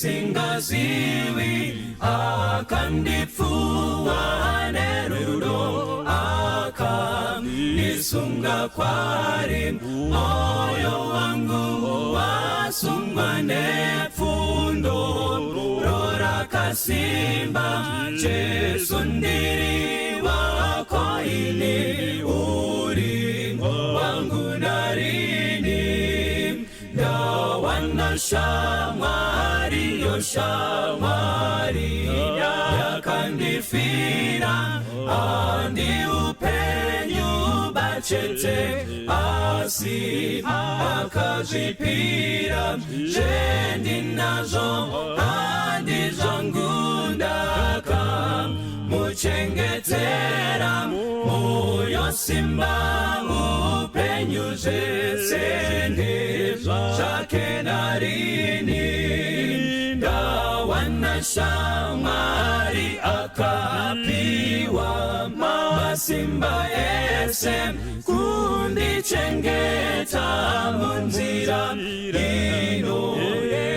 singaziwi akandipfuwa nerudo akanisunga kwari moyo wangu wasungwa nepfundo rora kasimba Jesu ndiri wako ini uri wangu narini dawana shamwari yo shamwari yakandifira andi upenyu bachete asi akazipira jendi nazo andi zangundaka muchengetera moyo simba upenyu zesende zake narini dawana shamari akapiwa masimba ese kundi chengeta munzira ino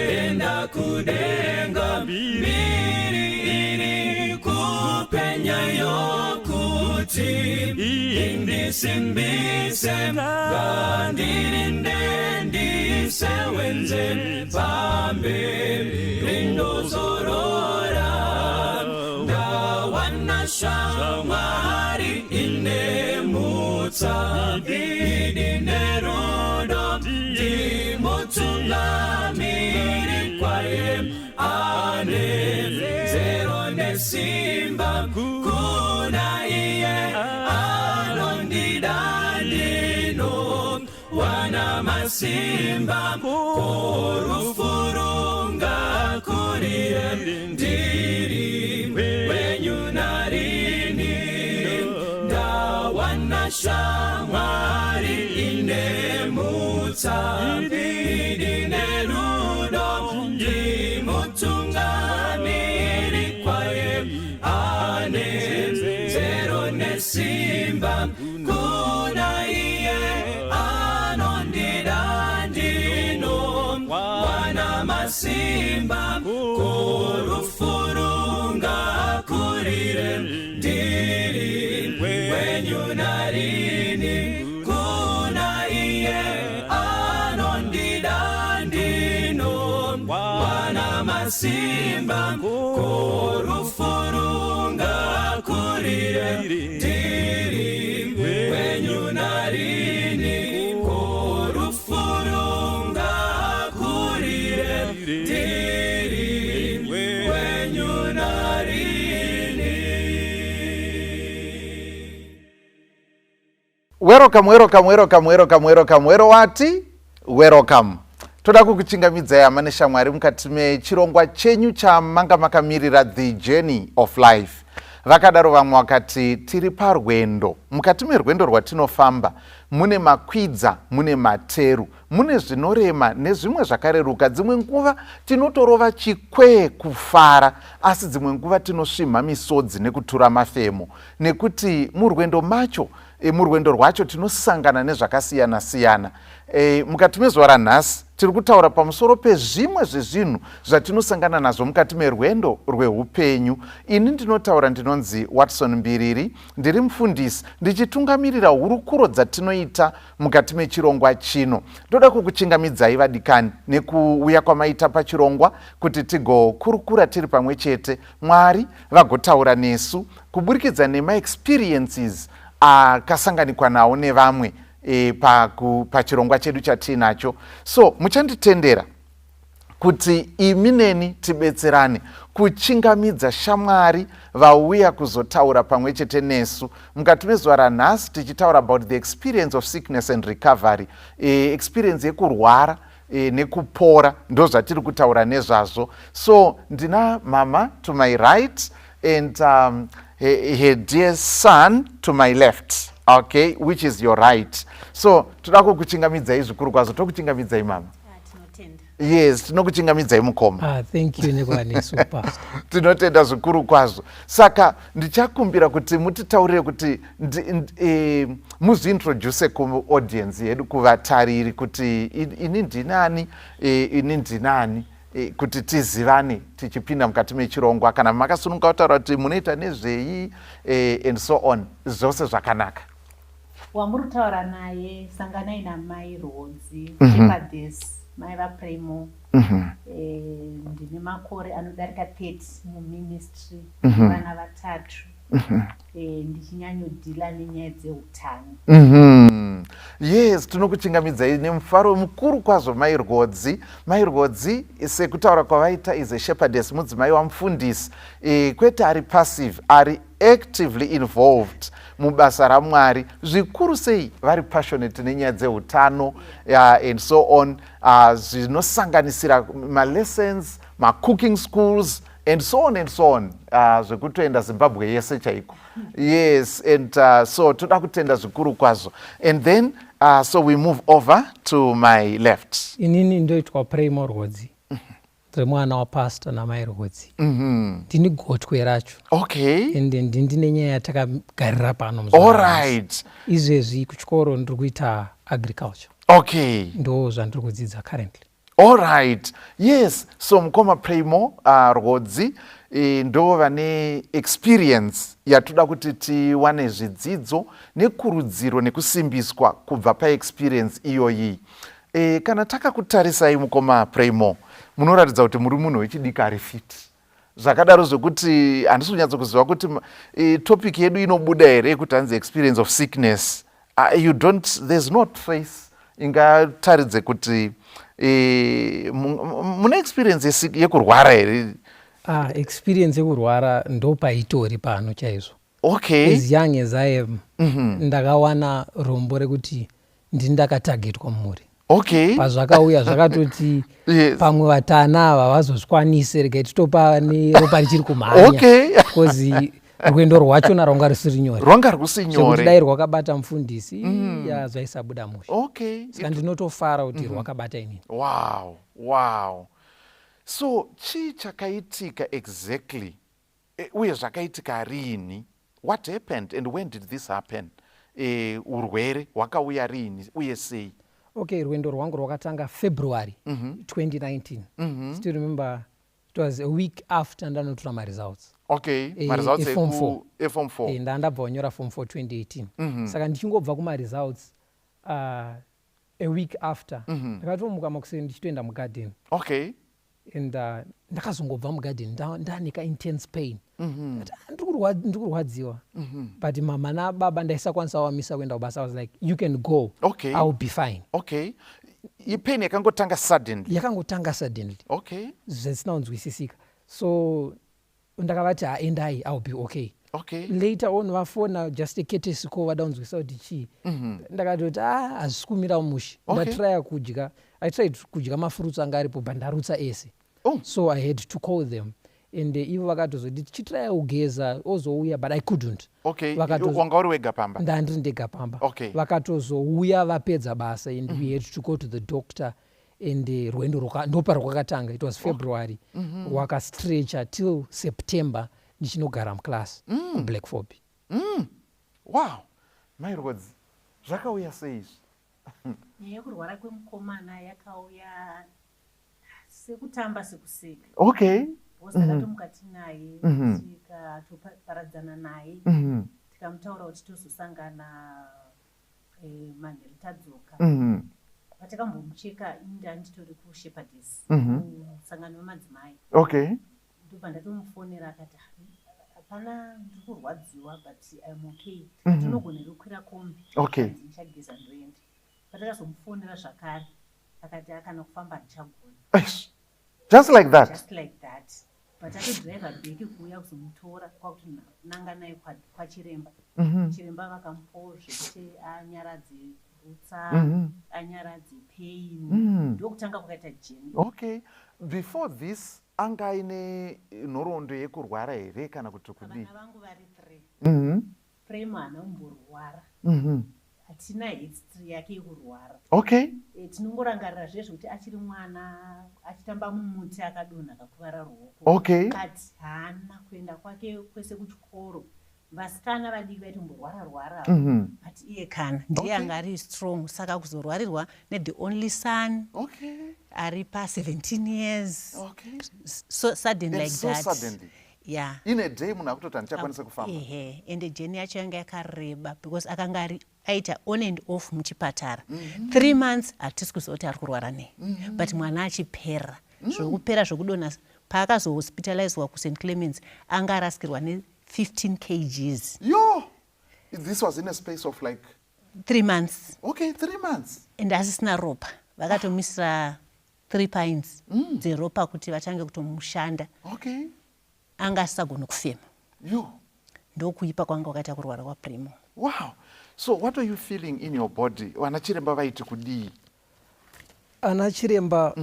enda kudenga mbiri kupenya yokuti indisimbise gandirinde ndisewenze pambe rindo zorora dawana shamari inemutsa idinerudo dimutungamiri kwaye ane zero nesimba kuna iye anondidandino wana masimba korufurunga kurire ndiri wenyunarini dawana shamari inemutsa idinerudo dimutungamiri kwaye ane zero nesimba kuna iye anondidandino wana masimba korufurunga kurire ndiri wenyunarini kuna iye anondidandino wana masimba korufurunga kurire ndiri wenyunarini korufurunga kurire ndiri wenyunarini. Welcome. Toda kukuchingamidza hama neshamwari mukati mechirongwa chenyu chamanga makamirira The Journey of Life. Vakadaro vamwe vakati tiri parwendo. Mukati merwendo rwatinofamba mune makwidza, mune materu, mune zvinorema nezvimwe zvakareruka. Dzimwe nguva tinotorova chikwee kufara, asi dzimwe nguva tinosvimha misodzi nekutura mafemo, nekuti murwendo macho murwendo rwacho tinosangana nezvakasiyana siyana. Mukati mezuva ranhasi tiri kutaura pamusoro pezvimwe zvezvinhu zvatinosangana nazvo mukati merwendo rweupenyu. Ini ndinotaura ndinonzi Watson Mbiriri, ndiri mufundisi ndichitungamirira hurukuro dzatinoita mukati mechirongwa chino. Ndoda kukuchingamidzai vadikani nekuuya kwamaita pachirongwa kuti tigokurukura tiri pamwe chete, Mwari vagotaura nesu kuburikidza nemaexperiences akasanganikwa nawo nevamwe pachirongwa chedu chatinacho. So muchanditendera kuti imi neni tibetserane kuchingamidza shamwari vauya kuzotaura pamwe chete nesu mukati mezuva ranhasi tichitaura about the experience of sickness and recovery, experience yekurwara nekupora, ndo zvatiri kutaura nezvazvo. So ndina mama to my right and her dear son to my left, okay, which is your right. So toda kukuchingamidzai zvikuru kwazvo. Tokuchingamidzai mama. Yes, tinokuchingamidzai mukoma. Thank you nekwanesu pastor. Tinotenda zvikuru kwazvo. Saka ndichakumbira kuti mutitaurire kuti muzintroduce kuaudience yedu, kuvatariri kuti ini ndinani, ini ndinani, kuti tizivane tichipinda mukati mechirongwa, kana makasununguka kutaura kuti munoita nezvei and so on, zvose zvakanaka. Wamuri kutaura naye sanganai namai Rhodzi Shepherdess, mai vaPremo. Ndine makore anodarika 30 muministry, vana vatatu. Ndichinyanyodhila nenyaya dzeutano. Yes, tinokuchingamidzai nemufaro mukuru kwazvo mai Rhodzi. Mai Rhodzi sekutaura kwavaita is a shepherdess, mudzimai wamufundisi, kwete ari passive, ari actively involved mubasa raMwari, zvikuru sei vari passionate nenyaya dzeutano and so on, zvinosanganisira malessons, macooking schools and so on and so on, zvekutoenda Zimbabwe yese chaiko. Yes, and so toda kutenda zvikuru kwazvo. And then so we move over to my left. Inini ndoitwa Primo Rhodzi, mwana wapastor namai Rhodzi. Ndini gotwe racho. Okay. And ndine nyaya yatakagarira pano. All right. Izvezvi kuchikoro ndiri kuita agriculture. Okay. Ndo zvandiri kudzidza currently. All right. Yes, so mukoma Primo Rhodzi ndo vane experience yatoda kuti tiwane zvidzidzo nekurudziro nekusimbiswa kubva paexperience iyoyi. Kana takakutarisai mukoma Primo, munoratidza kuti muri munhu wechidiki ari fit. Zvakadaro zvokuti handisi kunyatsokuziva kuti topic yedu inobuda here kuti hanzi experience of sickness. There's no trace ingataridze kuti mune experience yekurwara here? Experience yekurwara ndo paitori pano chaizvo. Okay. As young as I am, ndakawana rombo rekuti ndakatagetwa mumuri. Okay. Pazvakauya zvakatoti pamwe vatana ava vazozvikwanise regai titopa neropa richiri kumhanya. Okay. Because rwendo rwachona rwanga rusiri nyore. Rwanga rusi nyore. Sekuti dai rwakabata mufundisi, zvaisabuda mushe. Okay. Saka ndinotofara kuti rwakabata inini. Wow, wow. So chii chakaitika exactly? Uye zvakaitika rini? What happened and when did this happen? Urwere hwakauya rini uye sei? Okay, rwendo rwangu rwakatanga February 2019. Still remember it was a week after ndanotora my results. Okay, my results form 4. Form 4. Ndandabva kunyora form 4 2018. Saka ndichingobva kuma results a week after. Ndakatomuka makuseni ndichitoenda mugarden. Okay. And ndakazongobva mugarden ndanika intense pain. Ndiri kurwadziwa. But mama nababa ndaisakwanisa wamisa kuenda kubasa. I was like, you can go. Okay. I will be fine. Okay. Pain yakangotanga suddenly. Yakangotanga suddenly. Okay. Zvisina kunzwisisika. So ndakavati endai, I will be okay. Okay. Later on vafona just a courtesy call vada kunzwisa kuti chii. Ndakatoti hazvisi kumira mushe. Ndatraya kudya. I tried kudya mafruits anga aripo but ndarutsa ese. So I had to call them. And ivo vakatozoti tichitraya kugeza ozouya but I couldn't. Okay. Wanga uri wega pamba? Ndandiri ndega pamba. Okay. Vakatozouya vapedza basa and we had to go to the doctor. And rwendo ndopa rwakatanga. It was February. Rwakastretcha till September. Ndichinogara mclass kuBlackford. Wow. My Rhodzi, zvakauya sei izvi? Nyaya yekurwara kwemukomana yakauya sekutamba sekuseka. Okay. Wasakatomuka tinaye, tikatoparadzana naye, tikamutaura kuti tozosangana manheru tadzoka. Patakambomucheka inda nditori kuShepherdess, musangano wemadzimai. Okay. Ndobva ndatomufonera akati hapana ndiri kurwadziwa but I'm okay. Tinogona kukwira kombi. Okay. Ndichageza ndoenda. Patakazomufonera zvakare akati akana kufamba ndichagona. Just like that. Just like that. But atodriva bheki kuuya kuzomutora kwakuti nanga naye kwachiremba. Chiremba vakamupawo zvekuti anyaradze rutsa, anyaradze pain. Ndokutanga kwakaita jeni. Okay. Before this, anga ine nhoroondo yekurwara here kana kuti kudii? Vana vangu vari 3. Primo haana kumborwara. Hatina history yake yekurwara. Okay. Tinongorangarira zvezvekuti achiri mwana achitamba mumuti akadonha akakuvara ruoko. Okay. But haana kuenda kwake kwese kuchikoro. Vasikana vadiki vaiti kumborwara. But iye kana ndiye anga ari strong saka kuzorwarirwa the only son. Okay. ari pa17 years. Okay. So sudden And like so that. suddenly. Yeah. In a day munhu akutoti handichakwanisa kufamba. Ende journey yacho yanga yakareba because akanga aita on and off muchipatara. 3 months hatisi kuziva kuti ari kurwara nei. But mwana achipera. Zvokupera zvokudonha paakazohospitalizwa kuSt Clements anga arasikirwa ne15 kgs. Yo! This was in a space of like 3 months. Okay, 3 months. And asisina ropa. Vakatomisira 3 pints dzeropa kuti vachange kutomushanda. Okay. Anga asisagona kufema. Yo. Ndokuipa kwanga wakaita kurwara kwaPrimo. Wow. So what are you feeling in your body? Vana chiremba vaiti kudii? Ana chiremba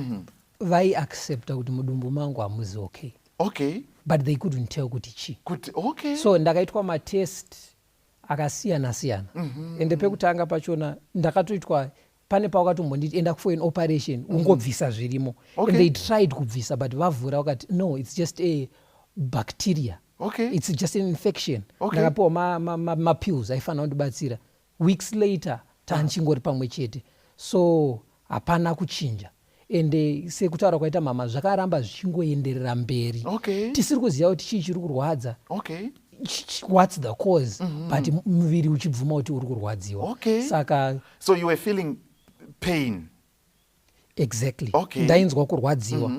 vai-accepta kuti mudumbu mangu hamuzi okay. Okay. But they couldn't tell kuti chi. Okay. So ndakaitwa matest akasiyana-siyana. Ende pekutanga pachona ndakatoitwa pane pawakatombonditi enda for an operation ungobvisa zvirimo. Okay. And they tried kubvisa but vavhura vakati no, it's just a bacteria. Okay. It's just an infection. Okay. Ndakapiwa mapills aifanira kundibatsira. Weeks later tanchingori pamwe chete. So hapana kuchinja. Ende sekutaura kwaita mama zvakaramba zvichingoenderera mberi. Okay. Tisiri kuziva kuti chii chiri kurwadza. Okay. What's the cause? But muviri uchibvuma kuti uri kurwadziwa. Okay. Saka so you were feeling pain. Exactly. Okay. Ndainzwa kurwadziwa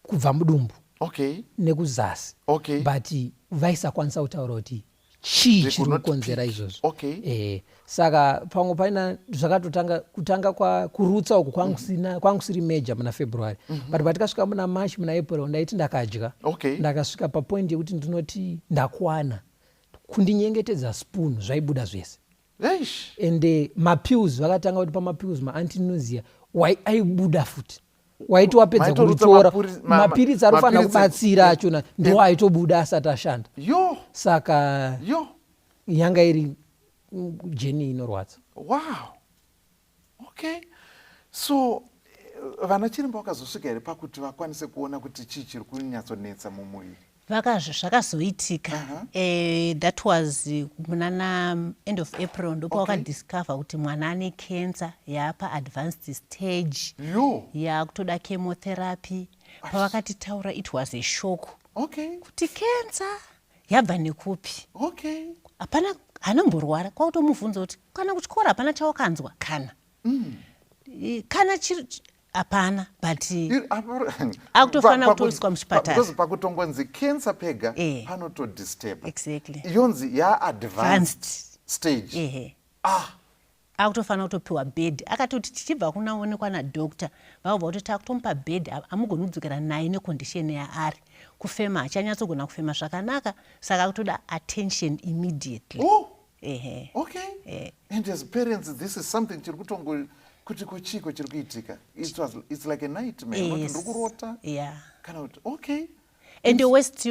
kubva mudumbu. Okay. Nekuzasi. Okay. But vaisakwanisa kutaura kuti chii chiri kukonzera izvozvo. Okay. Saka pamwe paina zvakatotanga kutanga kurutsa uku kwangu siri major muna February. But patikasvika muna March muna April ndaiti ndakadya. Okay. Ndakasvika papoint yekuti ndinoti ndakwana kundinyengetedza spoon zvaibuda zvese. Eish. Ende mapills vakatanga kuti pamapills ma-antinusia aibuda futi. Waiti wapedza kuritora mapiritsi anofanira kubatsira achona ndo aitobuda asati ashanda. Yo. Saka Yo. yanga iri jeni inorwadza. Wow. Okay. So vana chiremba vakazosvika here pakuti vakwanise kuona kuti chii chiri kunyatsonetsa mumuviri? Zvakazoitika. That was munana end of April ndipo wakadiscover kuti mwana ane cancer yapa advanced stage. Yo. Yakutoda chemotherapy. Pavakatitaura it was a shock. Okay. Kuti cancer yabva nekupi? Okay. Hapana anomborwara kwakutomubvunza kuti kana kuchikora hapana chawakanzwa kana. Kana chiri hapana but akutofanira kutoiswa muchipatara. Because pakutongonzi cancer pega panotodisturb. Exactly. Yonzi advanced stage. Akutofanira kutopiwa bed. Akatoti tichibva kunaonekwa nadoctor vabva kuti takutomupa bed amugoni kudzokera naye necondition yaari. Kufema achanyatsogona kufema zvakanaka saka kutoda attention immediately. Okay. And as parents this is something chiri kutongo kuti kuchiko chiri kuitika. It's like a nightmare. Yes. Ndokurota. Yeah. Kana kuti okay. And West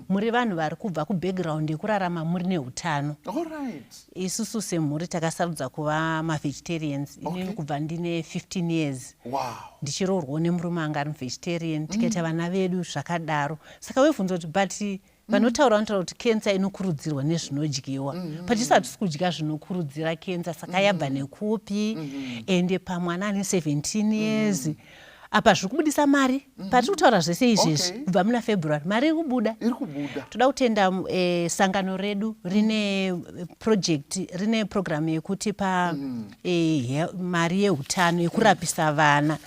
muri vanhu vari kubva kubackground yekurarama muri neutano. All right. Isusu semhuri takasarudza kuva ma-vegetarians. Inini kubva ndine 15 years. Wow. Ndichiroorwawo nemurume anga ari vegetarian. Tikaita vana vedu zvakadaro. Saka webvunza kuti but vanotaura kuti cancer inokurudzirwa nezvinodyiwa. Pachisi hatisi kudya zvinokurudzira cancer saka yabva nekupi. Ende pamwana ane 17 years. Apa zviri kubudisa mari. Patiri kutaura zvese izvezvi kubva muna February mari iri kubuda. Toda kutenda sangano redu rine project rine program yekuti pa mari yeutano yekurapisa vana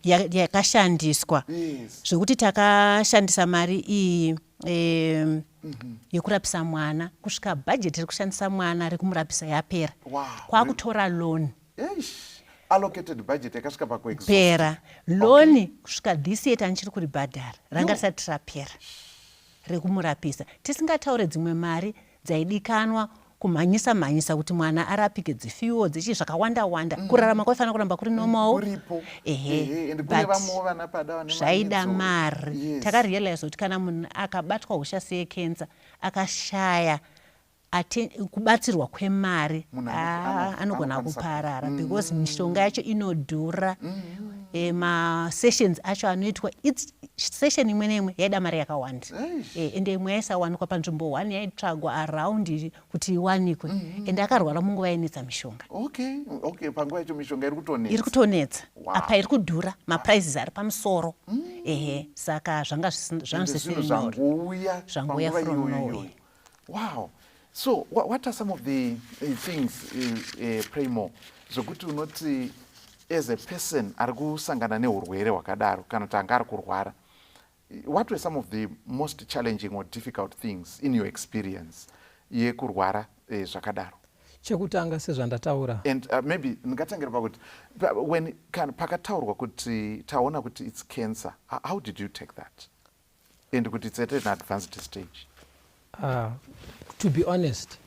yakashandiswa. Zvekuti takashandisa mari iyi yekurapisa mwana kusvika budget rekushandisa mwana rekumurapisa yapera. Kwakutora loan. Allocated budget yakasvika pakuexpera loan kusvika this year tanchiri kuribhadhara ranga risati rapera rekumurapisa. Tisingataure dzimwe mari dzaidikanwa kumhanyisa kuti mwana arapike dzifiwo dzichi zvakawanda kurarama kwaifanira kuramba kuri nomawo. Zvaida mari. Takarealize kuti kana munhu akabatwa hosha seyecancer akashaya kubatsirwa kwemari anogona kuparara because mishonga yacho inodhura. masessions acho anoitwa session imwe neimwe yaida mari yakawanda ende imwe yaisawanikwa panzvimbo 1 yaitsvagwa around kuti iwanikwe ende akarwara munguva yainetsa mishonga. Panguva yacho mishonga iri kutonetsa apa iri kudhura maprizes ari pamusoro saka zvangasisiri zvangouya from nowhere. Wow. So what are some of the things Primo zvokuti unoti as a person ari kusangana neurwere hwakadaro kana kuti anga ari kurwara, what were some of the most challenging or difficult things in your experience yekurwara zvakadaro? Chekutanga sezvandataura, and maybe ndingatangira pakuti when pakataurwa kuti taona kuti it's cancer, how did you take that and kuti it's at an advanced stage? To be honest,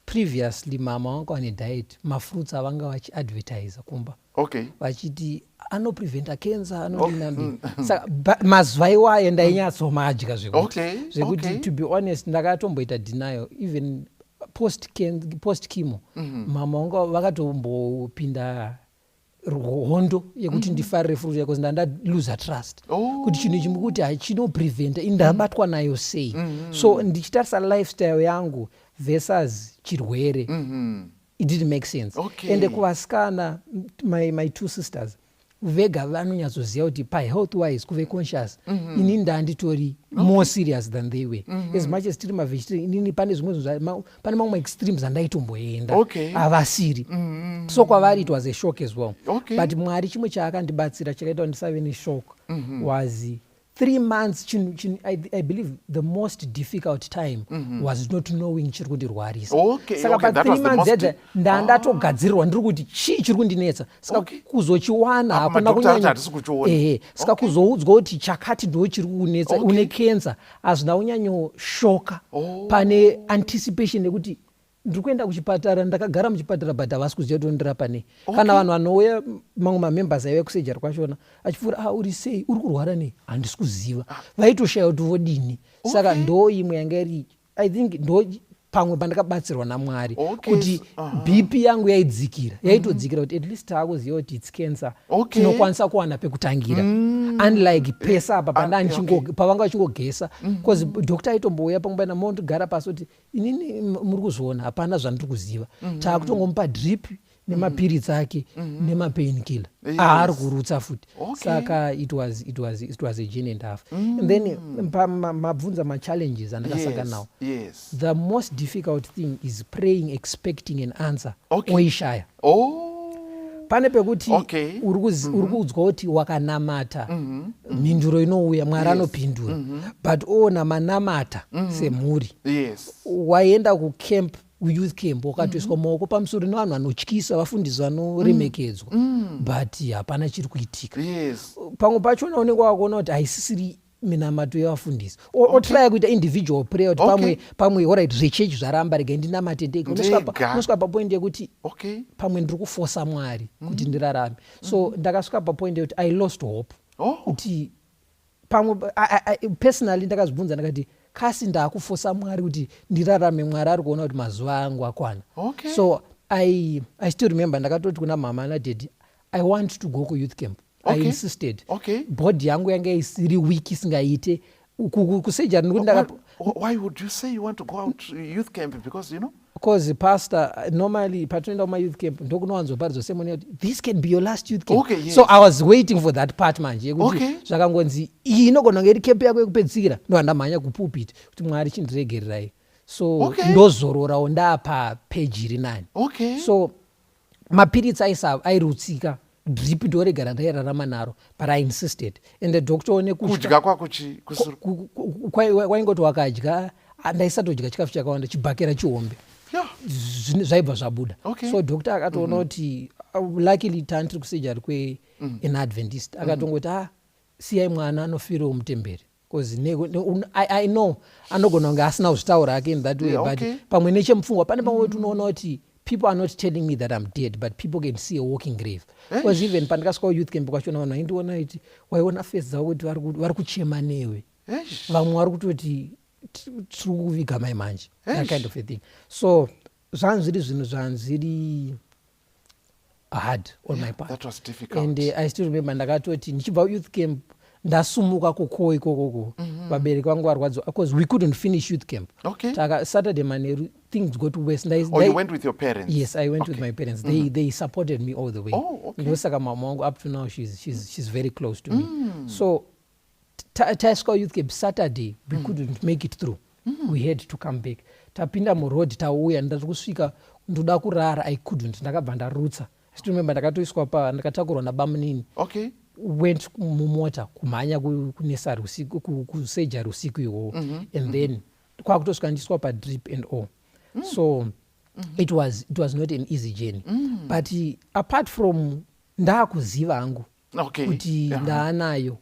previously mama wangu ane diet mafruits avanga vachiadvertisa kumba vachiti anopreventa cancer anodinambi saka mazuva iwayo ndainyatsomadya zvekuti to be honest ndakatomboita denial even post chemo. Mama wangu vakatombopinda hondo yekuti ndifarire fruit because ndanda lose trust kuti chinhu ichi mukuti hachinopreventa indabatwa nayo sei. So ndichitarisa lifestyle yangu versus chirwere it didn't make sense. Ende kuvasikana my two sisters vega vanonyatsoziva kuti pahealth wise kuve conscious ini ndanditori more serious than they were. As much as tiri mavegetarian inini pane zvimwe pane mamwe extremes andaitomboenda havasiri. So kwavari it was a shock as well. But Mwari chimwe chaakandibatsira chakaita kuti ndisave neshock was 3 months. I believe the most difficult time was not knowing chiri kundirwarisa. Saka pa 3 months edza ndandatogadzirwa ndiri kuti chii chiri kundinetsa. Saka kuzochiwana hapana kunyanya. Saka kuzoudzwa kuti chakati ndo chiri kunetsa une cancer hazvina kunyanyoshoka pane anticipation yekuti ndiri kuenda kuchipatara ndakagara muchipatara but havasi kuziva kuti ndirapa nei. Kana vanhu vanouya mamwe mamembers aiva kusejari kwachona achipfuura uri sei uri kurwara nei handisi kuziva vaitoshaya kuti vodini. Saka ndo imwe yanga iri I think ndo pamwe pandakabatsirwa naMwari kuti BP yangu yaidzikira yaitodzikira kuti at least taakuziva kuti it's cancer tinokwanisa kuwana pekutangira unlike pesa apa pavanga vachingogesa because doctor aitombouya pamwe paina mondogara pasi kuti inini muri kuzviona hapana zvandiri kuziva taakutongomupa drip nemapiritsi ake nemapainkiller aari kurutsa futi. Saka it was a journey and half. And then mabvunza machallenges andakasangana nawo. The most difficult thing is praying expecting an answer oishaya. Pane pekuti uri kuudzwa kuti wakanamata mhinduro inouya Mwari anopindura but ona manamata semhuri waenda kucamp youth camp wakatoiswa maoko pamusoro nevanhu vanotyisa vafundisi vanoremekedzwa but hapana chiri kuitika. Pamwe pachona unenge wakuona kuti haisisiri minamato yevafundisi otraya kuita individual prayer kuti pamwe alright zvechechi zvaramba rega ndinamate ndege. Unosvika papoint yekuti pamwe ndiri kufosa Mwari kuti ndirarame. So ndakasvika papoint yekuti I lost hope kuti pamwe personally ndakazvibvunza ndakati kasi ndaakufosa Mwari kuti ndirarame Mwari ari kuona kuti mazuva angu akwana. So I still remember ndakatoti kuna mama nadaddy I want to go ku-youth camp. I insisted. Body yangu yanga isiri weak isingaite kusejari. Why would you say you want to go out to youth camp? Because you know? Because pastor normally patinoenda kuma-youth camp ndokunowanzoparidza semoni kuti this can be your last youth camp. So I was waiting for that part manje yekuti zvakangonzi iyi inogona kunge iri camp yako yekupedzisira ndo handamhanya kupulpit kuti Mwari chindiregererai. So ndozororawo ndaapa peji iri 9. So mapiritsi airutsika drip ndoregara ndairarama naro but I insisted and the doctor one kudya kwako waingoti wakadya ndaisatodya chikafu chakawanda chibhakera chihombe zvaibva zvabuda. So doctor akatoona kuti luckily tandiri kusejari kwean Adventist akatongoti siyai mwana anofirawo mutemberi because I know anogona kunge asina kuzvitaura ake in that way but pamwe nechemupfungwa pane pamwe kuti unoona kuti people are not telling me that I'm dead but people can see a walking grave. Because even pandikasvika youth camp kwachona vanhu vaindiona kuti waiona face dzavo kuti vari kuchema newe vamwe vari kutoti tiri kuviga mai manje that kind of a thing. So zvanziri zvinhu zvanziri hard on my part. That was difficult. And I still remember ndakatoti ndichibva youth camp ndasumuka koko ikoko vabereki vangu varwadziwa because we couldn't finish youth camp. Okay. Saturday Manheru things got worse. You went with your parents? Yes, I went with my parents. They supported me all the way. Oh, okay. Ndosaka mama wangu up to now she's very close to me. So Taisco youth camp Saturday we couldn't make it through. We had to come back. Tapinda muroad tauya ndakusvika ndoda kurara I couldn't. Ndakabva ndarutsa. I still remember ndakatoiswa pa ndakatakurwa nabamunini. Okay. Went mumota kumhanya kunesari usiku kusejari usiku iwo and then kwakutosvika ndiswa padrip and all. So it was not an easy journey. But apart from ndakuziva hangu kuti ndaanayo,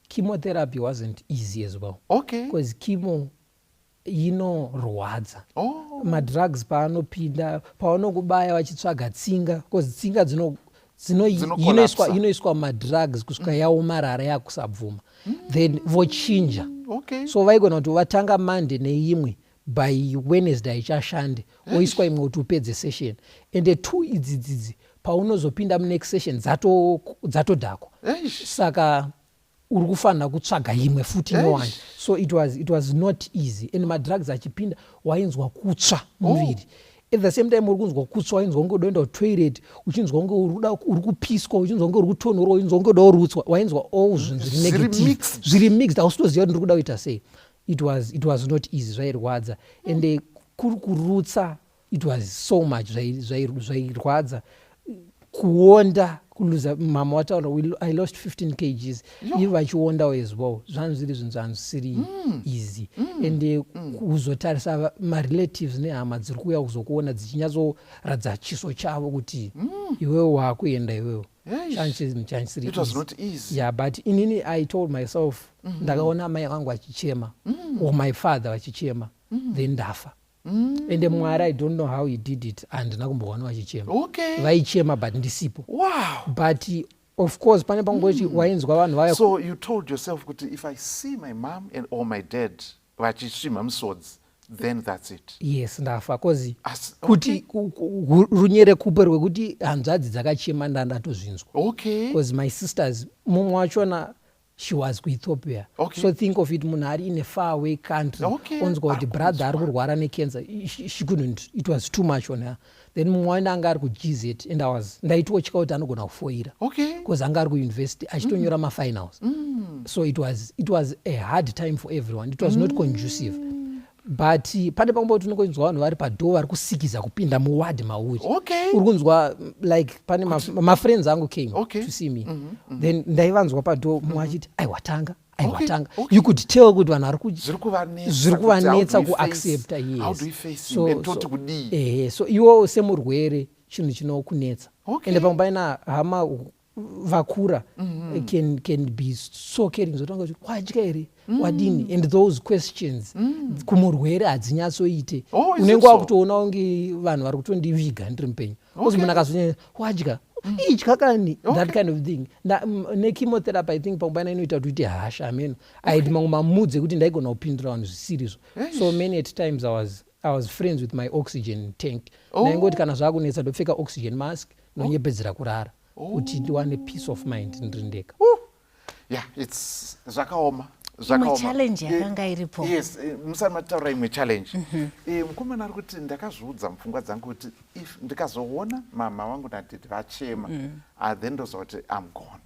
chemotherapy wasn't easy as well. Okay. Because chemo inorwadza. Madrugs paanopinda pavanokubaya vachitsvaga tsinga because tsinga inoiswa madrugs kusvika yaomarara yakusabvuma then vochinja. So vaigona kuti vatanga Monday neimwe by Wednesday haichashande oiswa imwe kuti upedze session and 2 idzidzidzi paunozopinda munext session dzatodhakwa saka uri kufanira kutsvaga imwe futi inowanda. So it was not easy and madrugs achipinda wainzwa kutsva muviri. At the same time uri kunzwa kutsva wainzwa kunge udoenda kutoilet uchinzwa kunge uri kupiswa uchinzwa kunge uri kutonhora uchinzwa kunge uda kurutswa wainzwa all zviri negative zviri mixed hautoziva kuti ndiri kuda kuita sei. It was not easy zvairwadza and kuri kurutsa it was so much zvairwadza kuonda kuluza mama wataura I lost 15 kgs ivo vachiondawo as well zvanhu zviri zvinhu zvisiri easy and kuzotarisa marelatives nehama dziri kuuya kuzokuona dzichinyatsoradza chiso chavo kuti iwewo waakuenda iwewo. It was not easy. Yeah, but inini I told myself ndakaona mai vangu vachichema or my father vachichema then ndafa. And Mwari I don't know how he did it and nakumboona vachichema. Vaichema but ndisipo. Wow. But of course pane pangoti wainzwa vanhu vaya. So you told yourself kuti if I see my mom or my dad vachisvima musodzi then that's it. Yes, ndafa cause kuti runyere kupe rwekuti hanzvadzi dzakachema ndatozvinzwa. Because my sisters mumwe wachona she was kuEthiopia. So think of it, munhu ari in a far away country onzwa kuti brother ari kurwara necancer. She couldn't, it was too much on her. Then mumwe waenda anga ari kuGZ and ndaitotya kuti anogona kufoira because anga ari kuuniversity achitonyora mafinals. So it was a hard time for everyone. It was not conducive. But pane pangoti unokunzwa vanhu vari padhoo vari kusikiza kupinda muwadi mauri uri kunzwa like pane mafriends angu came to see me then ndaivanzwa padhoo mumwe achiti aiwatanga you could tell kuti vanhu zviri kuvanetsa kuaccepta. So iwo semurwere chinhu chinokunetsa ende pamwe paina hama vakura can be so caring zotanga kuti wadya here wadini and those questions kumurwere hadzinyatsoite unenge wakutoona unge vanhu vari kutondiviga ndiri mupenyu uzi munhu akazonyanya wadya idya kani that kind of thing. Nechemotherapy I think pamwe paina inoita kuti hasha ameno aidi mamwe mamudzi ekuti ndaigona kupindura vanhu zvisirizvo. So many at times I was friends with my oxygen tank. Ndaingoti kana zvakunetsa ndopfeka oxygen mask nonyepedzera kurara kuti ndiwane peace of mind ndirindeka. It's zvakaoma challenge yakanga iripo. Yes, musamataura imwe challenge. Mukomana ari kuti ndakazviudza mupfungwa dzangu kuti if ndikazoona mama vangu nadhedhi vachema then ndozva kuti I'm gone.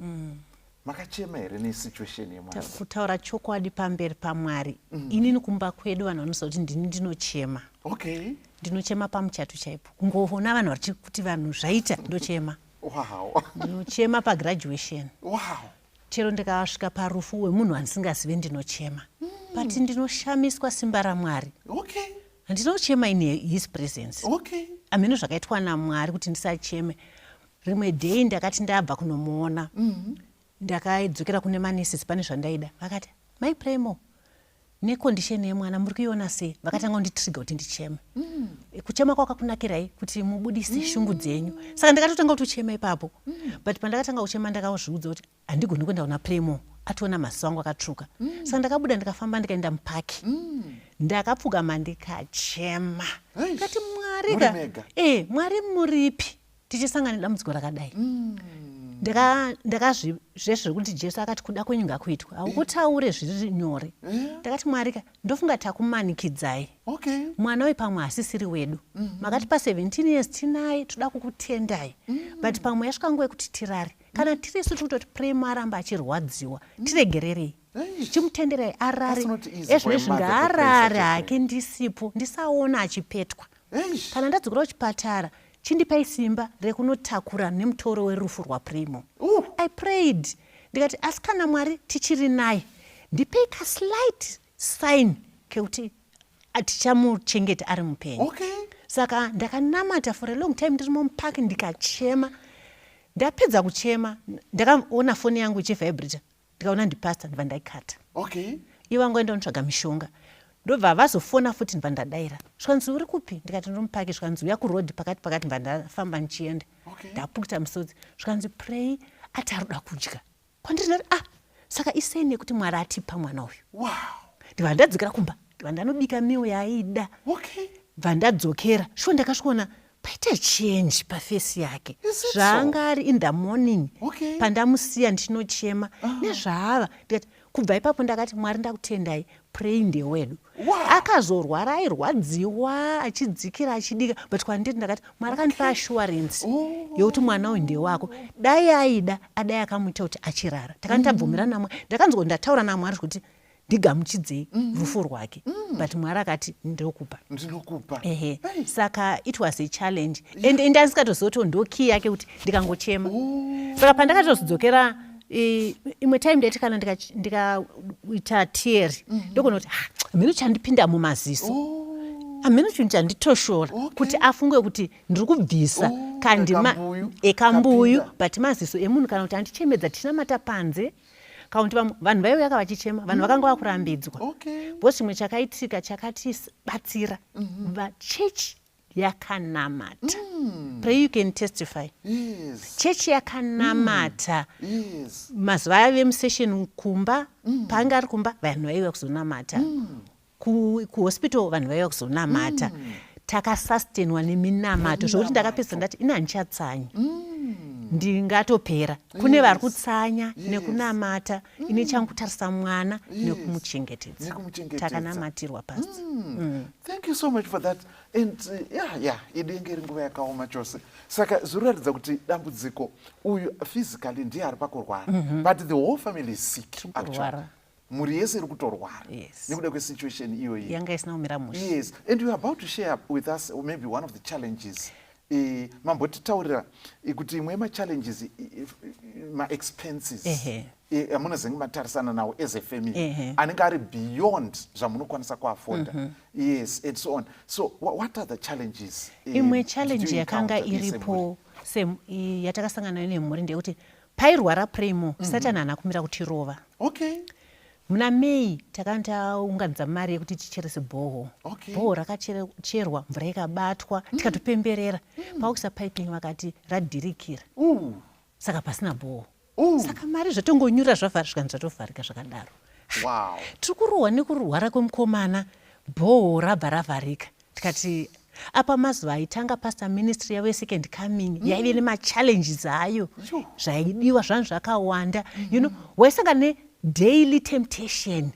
Makachema here nesituation yemwari? Kutaura chokwadi pamberi paMwari inini kumba kwedu vanhu vanoziva kuti ndini ndinochema. Ndinochema pamuchato chaipo kungoona vanhu vari kuti vanhu zvaita ndochema. Ndinochema pagraduation. Chero ndikasvika parufu wemunhu wandisingazive ndinochema. But ndinoshamiswa simba raMwari. Ndinochema in his presence. Ameno zvakaitwa naMwari kuti ndisacheme. Rimwe day ndakati ndabva kunomuona ndakadzokera kune manesi pane zvandaida vakati mai Premo necondition yemwana muri kuiona sei vakatanga kunditriga kuti ndicheme. Kuchema kwakakunakirai kuti mubudise shungu dzenyu saka ndakatotanga kutochema ipapo. But pandakatanga kuchema ndakazviudza kuti handigoni kuenda kuna Premo ationa maziso angu akatsvuka. Saka ndakabuda ndikafamba ndikaenda mupaki ndakapfugama ndikachema ndikati Mwari Mwari muripi tichisangana nedambudziko rakadai ndakazvezviri kuti Jesu akati kuda kwenyu ngakuitwa haukutaure zviri nyore. Ndakati Mwari ndofunga takumanikidzai mwana uyu pamwe asisiri wedu makati pa17 years tinaye toda kukutendai but pamwe yasvika nguva yekuti tirare kana tirisu tikutoti premu aramba achirwadziwa tiregererei chimutenderai arare ezvinezvi ngaarare hake ndisipo ndisaona achipetwa kana ndadzokera kuchipatara chindipai simba rekunotakura nemutoro werufu rwaprimo. I prayed ndikati asi kana Mwari tichiri naye ndipei ka slight sign kekuti tichamuchengeta ari mupenyu. Saka ndakanamata for a long time ndiri mumupaki ndikachema. Ndapedza kuchema ndakaona foni yangu ichivibrata ndikaona ndipasta ndibva ndaikata. Ivo vangoenda kunotsvaga mishonga ndobva vazofona futi ndibva ndadaira zvikanzi uri kupi ndikati ndiri mupaki zvikanzi uya kurodhi pakati ndibva ndafamba ndichienda ndapukuta musodzi zvikanzi pray ati aroda kudya kwandiri ndati saka isei nekuti Mwari atipa mwana uyu. Ndibva ndadzokera kumba ndibva ndanobika miwo yaaida bva ndadzokera shuwa ndakasvikaona paita change pafesi yake zvaanga ari in the morning pandamusiya ndichinochema nezvaava ndikati kubva ipapo ndakati Mwari ndakutendai pray ndewedu. Akazorwara airwadziwa achidzikira achidika but kwandiri ndakati Mwari akandipa assurance yokuti mwana uyu ndewako dai aida adai akamuita kuti achirara takanditabvumirana naMwari ndakanzwa ndataura naMwari kuti ndigamuchidzei rufu rwake but Mwari akati ndinokupa. Saka it was a challenge and ndasikatozoto ndoki yake kuti ndikangochema saka pandakatozodzokera imwe time ndati kana ndikaita teary ndogona kuti hameno chandipinda mumaziso hameno chinhu chanditoshora kuti afunge kuti ndiri kubvisa kandima ekambuyu but maziso emunhu kana kuti andichemedza tichinamata panze kauti vanhu vaiuya vachichema vanhu vakanga vakurambidzwa bhosi chimwe chakaitika chakatibatsira vachechi yakanamata. Pray you can testify. Chechi yakanamata mazuva ave musession kumba panga ari kumba vanhu vaiuya kuzonamata kuhospital vanhu vaiuya kuzonamata takasustenwa neminamato zvokuti ndakapedza ndati ina handichatsanya ndingatopera kune vari kutsanya nekunamata ine changutarisa mwana nekumuchengetedza takanamatirwa pasi. Thank you so much for that and idenge ringuva yakaoma chose saka zvinoratidza kuti dambudziko uyu physically ndiye ari pakurwara but the whole family is sick actually. Muri yese iri kutorwara nekuda kwesituation iyoyi yanga isina kumira musha. Yes, and you are about to share with us maybe one of the challenges mambotitaurira kuti imwe yemachallenges ma-expenses amunazenge matarisana nawo as a family anenge ari beyond zvamunokwanisa kuafonda. Yes, and so on. So what are the challenges? Imwe challenge yakanga iripo yatakasangana nayo nemhuri ndeyekuti pairwara primo Satan haana kumira kutirova. Muna May takandaunganidza mari yekuti ticherese bhoho. Bhoho rakacherwa mvura ikabatwa tikatopemberera pakuisa piping vakati radhirikira saka pasina bhoho saka mari zvatongonyura zvavharika zvatovharika zvakadaro. Tiri kurohwa nekurwara kwemukomana bhoho rabva ravharika tikati apa mazuva aitanga pastor ministry yavo second coming yaive nemachallenges ayo zvaidiwa zvanhu zvakawanda waisangana daily temptation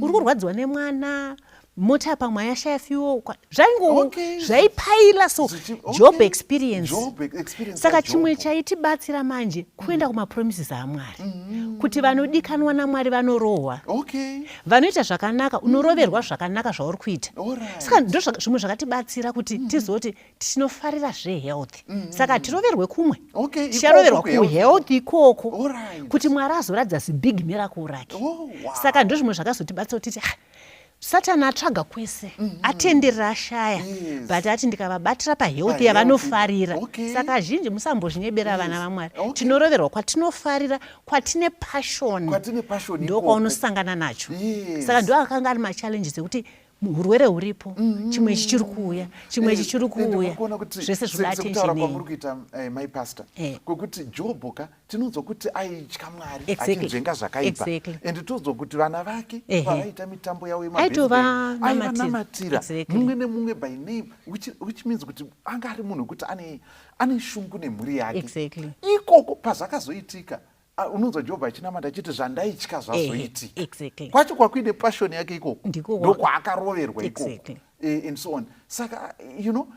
uri kurwadziwa nemwana mota pamwe yashaya fuel zvaipaila so job experience. Saka chimwe chaitibatsira manje kuenda kumapromises aMwari kuti vanodikanwa naMwari vanorohwa vanoita zvakanaka unoroverwa zvakanaka zvauri kuita. Saka ndozvimwe zvakatibatsira kuti tizoti tinofarira zvehealth saka tiroverwe kumwe ticharoverwa kuhealth ikoko kuti Mwari azoratidza zibig miracle rake. Saka ndozvimwe zvakazotibatsira kuti Satan atsvaga kwese atenderera ashaya but ati ndikavabatira pahealth yavanofarira. Saka zhinji musambozvinyebera vana vaMwari tinoroverwa kwatinofarira kwatine passion ndokwaunosangana nacho. Saka ndo akanga ari machallenges ekuti urwere huripo, chimwe chichiri kuuya, chimwe chichiri kuuya, zvese zvida attention kwamuri kuita my pastor kwekuti Jobho ka tinonzwa kuti aitya Mwari achinzvenga zvakaipa and tonzwa kuti vana vake pavaita mitambo yavo yemabirthday mumwe nemumwe by name which means kuti anga ari munhu kuti ane shungu nemhuri yake ikoko pazvakazoitika unonzwa Jobho achinamata achiti zvandaitya zvazoitika kwacho kwakuine passion yake ikoko ndokwaakaroverwa ikoko and so on saka you know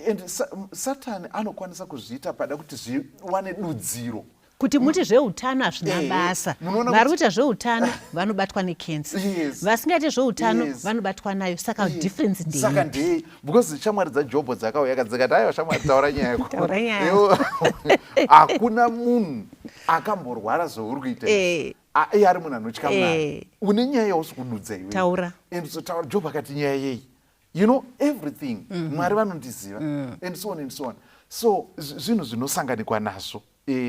and Satan anokwanisa kuzviita pada kuti zviwane dudziro kuti muti zveutano hazvina basa. Vari kuita zveutano vanobatwa nekensa, vasingaiti zveutano vanobatwa nayo. Saka difference ndei? Saka ndei because shamwari dzaJobho dzakauya dzikati aiwa shamwari taura nyaya yako. Hakuna munhu akamborwara zvauri kuita iye ari munhu anotya Mwari. Une nyaya yausi kunudza iwe. Taura. And so taura. Jobho akati nyaya yei? You know everything. Mwari vanondiziva and so on and so on. So zvinhu zvinosanganikwa nazvo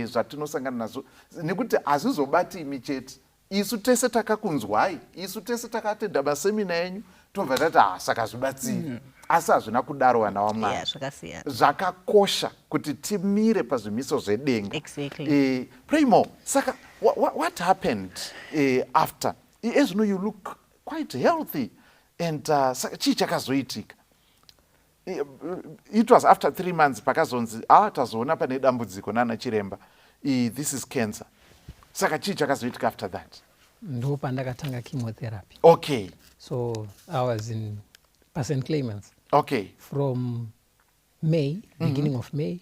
zvatinosangana nazvo nekuti hazvizobati imi chete, isu tese takakunzwai, isu tese takatenda masemina enyu tobva tati saka zvibatsiri asi hazvina kudaro vana vaMwari. Zvakakosha kuti timire pazvimiso zvedenga. Pray more. Saka what happened after? As you know, you look quite healthy and saka chii chakazoitika? It was after 3 months pakazonzi tazoona pane dambudziko nana chiremba, this is cancer. Saka chii chakazoitika after that? Ndo pandakatanga chemotherapy. Okay. So I was in St. Clements. Okay. From May, beginning of May,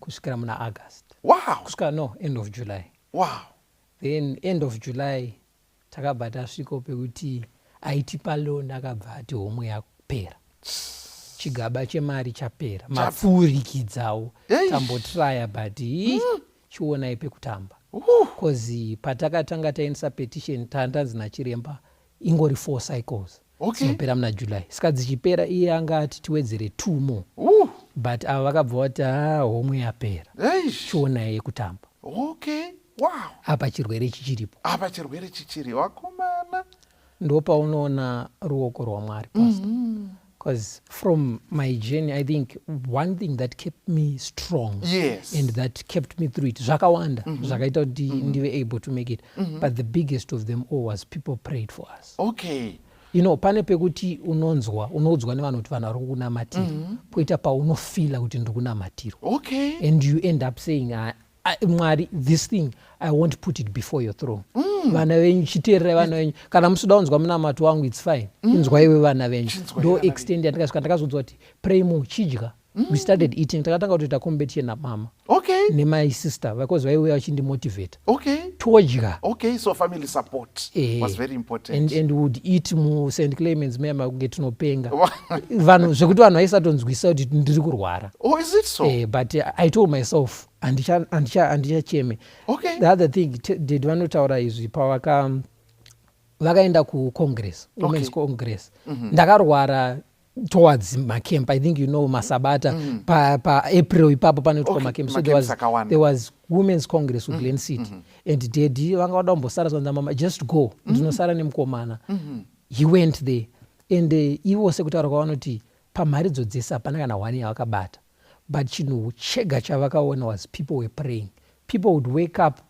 kusvikira muna August. Wow. No, end of July. Wow. Then end of July takabva tasvika pekuti aitipa loan akabva ati homwe yapera. Chigaba chemari chapera, mapfuurikidzawo tambotraya but chionai pekutamba. Because patakatanga taendesa petition tandanzi nachiremba ingori 4 cycles dzinopera muna July. Saka dzichipera iye anga ati tiwedzere 2 more. But ava vakabva vati homwe yapera, chionai yekutamba. Okay. Wow. Apa chirwere chichiripo. Apa chirwere chichiri wakomana. Ndopaunoona ruoko rwaMwari pastor. Because from my journey, I think one thing that kept me strong and that kept me through it, zvakawanda, zvakaita kuti ndive able to make it. But the biggest of them all was people prayed for us. Okay. You know, pane pekuti unodzwa nevanhu kuti vanhu vari kunamatira, poita paunofila kuti ndiri kunamatira. Okay. And you end up saying, Mwari, this thing, I won't put it before your throne. Vana venyu chiteerera vana venyu, kana musida kunzwa munamato wangu it's fine, inzwa iwe vana venyu. Do extend yandikasvika ndakazonzwa kuti pray more chidya. We started eating, takatanga kutoita competition namama. Okay. My sister, because vaiuya vachindimotivate. Okay. Todya. Okay, so family support was very important. And would eat mu St. Clements mema kunge tinopenga. Vanhu zvekuti vanhu vaisatonzwisa kuti ndiri kurwara. Oh, is it so? But I told myself andichacheme. Okay. The other thing did vanotaura izvi vakaenda kucongress, women's congress. Ndakarwara towards macamp, I think you know masabata pa April ipapo panoitwa macamp. So there was women's congress with Glen City and daddy vanga vada kumbosara zonza mama just go ndinosara nemukomana. He went there and ivo sekutaura kwavanoti pamharidzo dzese hapana kana 1 yavakabata, but chinhu chega chavakaona was people were praying. People would wake up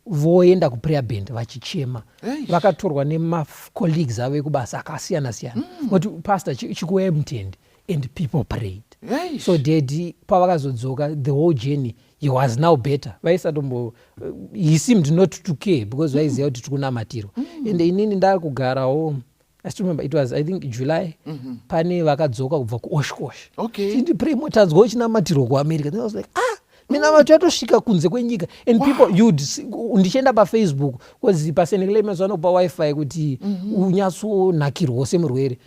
voenda kuprayer band vachichema, vakatorwa nemacolleagues avo ekubasa akasiyana siyana kuti pastor chikuuya mutende and people prayed. So daddy pavakazodzoka the whole journey he was now better. He seemed not to care because vaiziva kuti tikunamatiro. And inini ndakugarawo, I still remember it was I think July, pane vakadzoka kubva kuOshkosh. Tindi pray motanzwa uchinamatiro kuAmerica. Then I was like minamato yatosvika kunze kwenyika and people ndichienda paFacebook because paSt. Clements vanopa wifi kuti unyatsonakirwa semurwere.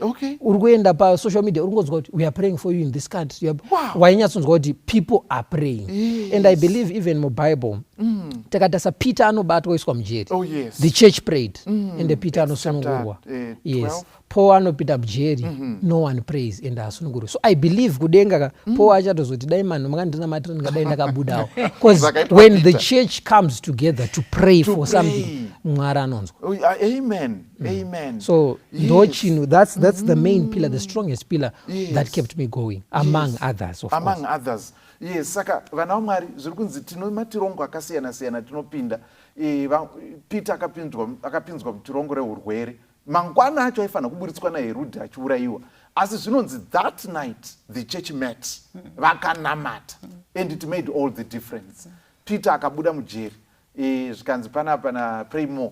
Uri kuenda pasocial media uri kungonzwa kuti we are praying for you in this country. Wainyatsonzwa kuti people are praying. And I believe even muBible takatasa Peter anobatwa oiswa mujeri. The church prayed and the Peter anosunungurwa. Yes. Paul anopinda mujeri, no one prays and asunungurwa. So I believe kudenga Paul achatozoti dai manhu makandinamatira ndingadai ndakabudawo. Because when the church comes together to pray for something, Mwari anonzwa. Amen. Amen. So ndo chinhu, that's the main pillar, the strongest pillar Yes. that kept me going, among others, of Among course. others. Yes, saka vana vaMwari zviri kunzi tino matirongo akasiyana-siyana tinopinda. Peter akapinzwa mutirongo reurwere. Mangwana acho aifanira kuburitswa naHerodhi achiurayiwa. Asi zvinonzi that night the church met. Vakanamata. And it made all the difference. Peter akabuda mujeri. Zvikanzi panapa naPray More.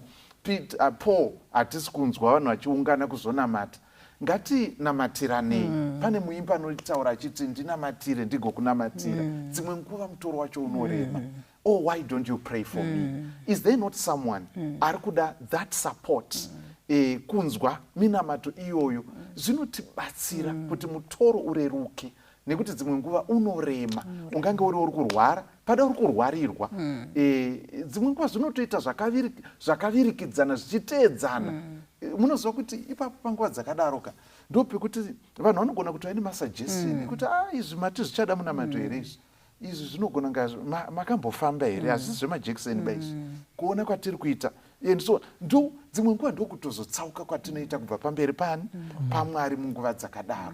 Paul hatisi kunzwa vanhu vachiungana kuzonamata. Ngatinamatiranei. Pane muimba anotaura achiti ndinamatire ndigokunamatira. Dzimwe nguva mutoro wacho unorema. Oh, why don't you pray for me? Is there not someone ari kuda that support? Kunzwa minamato iyoyo zvinotibatsira kuti mutoro ureruke, nekuti dzimwe nguva unorema. Ungange uri kurwara, pada uri kurwarirwa. Dzimwe nguva zvinotoita zvakavirikidzana zvichiteedzana. Munoziva kuti ipapo panguva dzakadaroka ndopekuti vanhu vanogona kuti vaine masuggestion ekuti izvi mati zvichada munamato here izvi zvinogona makambofamba here, hazvisi zvemajekiseni baizvi kuona kwatiri kuita. And so ndo dzimwe nguva ndokutozotsauka kwatinoita kubva pamberi paMwari munguva dzakadaro.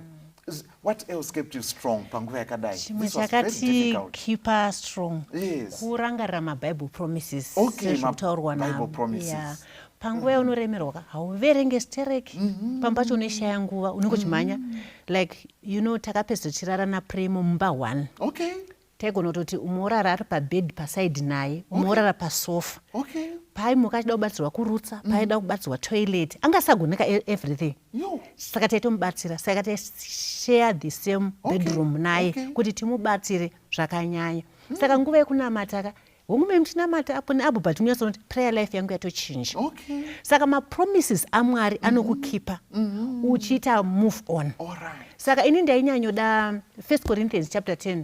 What else kept you strong panguva yakadai? Chimwe chakati keep us strong. Yes. Kurangarira maBible promises. Okay, Sezvinotaurwa Bible promises. Yeah. Panguva yaunoremerwa hauverenge stereki pambacho unoshaya nguva unongochimhanya like takapedzochirara naPremo mumba 1. Okay. Taigona kutoti umorara ari pabed pasaidi naye, umorara pasofa. Okay. Paimuka achida kubatsirwa kurutsa, paida kubatsirwa toilet, angasagoneka everything. Saka taitomubatsira, saka taishare the same bedroom naye kuti timubatsire zvakanyanya. Saka nguva yekunamata hongume muchinamata apo neapo but munyatsoona kuti prayer life yangu yatochinja. Saka mapromises aMwari anokukipa uchiita move on. Saka ini ndainyanyoda 1 Corinthians chapter 10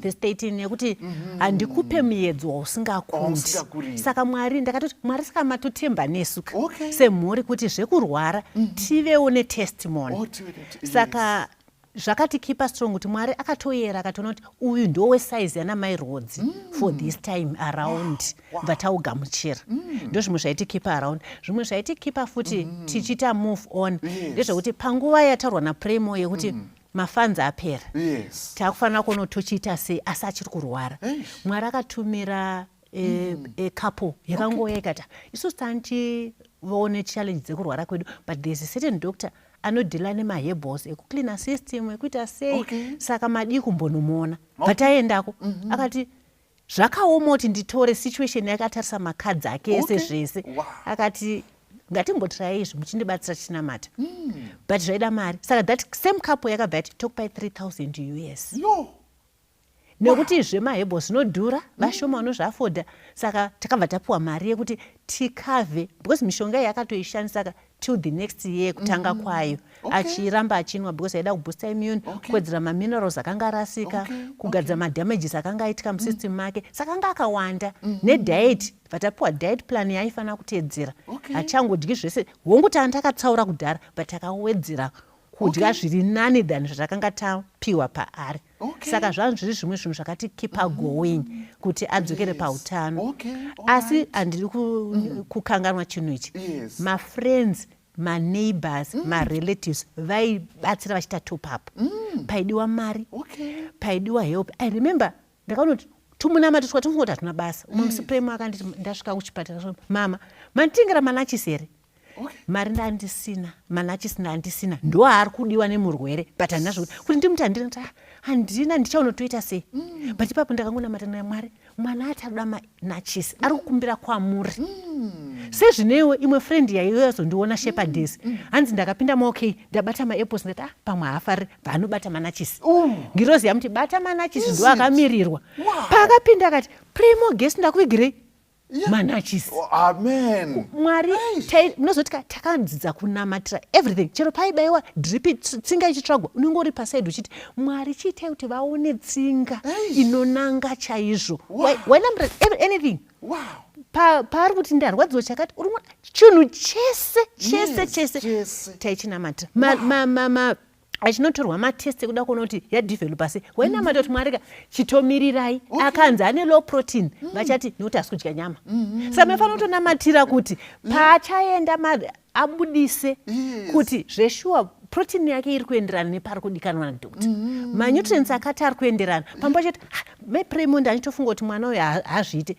verse 13 yekuti handikupe muedzo wausingakundi. Saka Mwari ndakatoti Mwari saka matotemba nesu semhuri kuti zvekurwara tivewo netestimony. Saka zvakatikipa strong kuti Mwari akatoyera akatoona kuti uyu ndo wesaizi yana mai rodzi for this time around vataugamuchira. Ndo zvimwe zvaitikipa around. Zvimwe zvaitikipa futi tichita move on ndezvekuti panguva yataurwa naPremo yekuti mafanzi apera, takufanira kuona tochiita sei asi achiri kurwara. Mwari akatumira couple yakangoya ikati isusu tanchione challenge dzekurwara kwedu but there's a certain doctor anodhila nemaherbals ekucleana system ekuita sei. Saka madii kumbonomuona but aendako akati zvakaoma kuti nditore situation yakatarisa makadzi ake ese zvese. Akati ngatimbotirai izvi muchindibatsira chinamata but zvaida mari. Saka that same couple yakabva yati tokupai $3,000 US. Nekuti zvemaherbals zvinodhura, vashoma vanozviafodha. Saka takabva tapiwa mari yekuti tikavhe because mishonga yakatoishandisa till the next year kutanga kwayo. Achiramba achinwa because aida kubooster immune, kuwedzera maminerals akanga arasika, kugadzira madamages akanga aitika musystem make. Saka anga akawanda nediet, vatapiwa diet plan yaifanira kuteedzera. Achangodyi zvese hongu tandakatsaura kudhara but takawedzera kudya zviri nani than zvatakanga tapiwa paari. Saka zvanhu zviri zvimwe zvinhu zvakati keep going kuti adzokere pautano. Asi handiri kukanganwa chinhu ichi. Mafriends, maneighbors, marelatives vaibatsira vachiita top up. Paidiwa mari, paidiwa help. I remember ndakaona kuti tumunamata twatungoti hatuna basa. Umwe musi Premo akanditi ndasvika kuchipatara mama manditengera manachisi here. Mari ndandisina, manachisi ndandisina. Ndo ari kudiwa nemurwere but handina zvokuti kuti ndimuti handina ndichaunotoita sei. But ipapo ndakangonamata naMwari, mwana ataruda manachisi ari kukumbira kwamuri. Sezvinewo imwe friend yaiyozondiona shepherdess hanzi ndakapinda maokei ndabata maapples ndati pamwe haafariri vanobata manachisi. Ngirozi yamuti bata manachisi ndo akamirirwa. Paakapinda akati Premo gesi ndakuvigirei manachisi. Amen. Mwari munozoti takadzidza kunamatira everything. Chero paibayiwa drip tsinga ichitsvagwa unenge uri pasaidi uchiti Mwari chiitai kuti vaone tsinga inonanga chaizvo. Why number anything. Paari kuti ndarwadziwa chakati chinhu chese taichinamata. achinotorwa matest ekuda kuona kuti yadevelopa sei wainamata kuti Mwari chitomirirai akanzi ane low protein vachati nokuti asi kudya nyama saka mafana kutonamatira kuti paachaenda abudise kuti zveshuwa protein yake iri kuenderana nepari kudikanwa nadhokta manutrients akati ari kuenderana pamba chati mepremond achitofunga kuti mwana uyu hazviite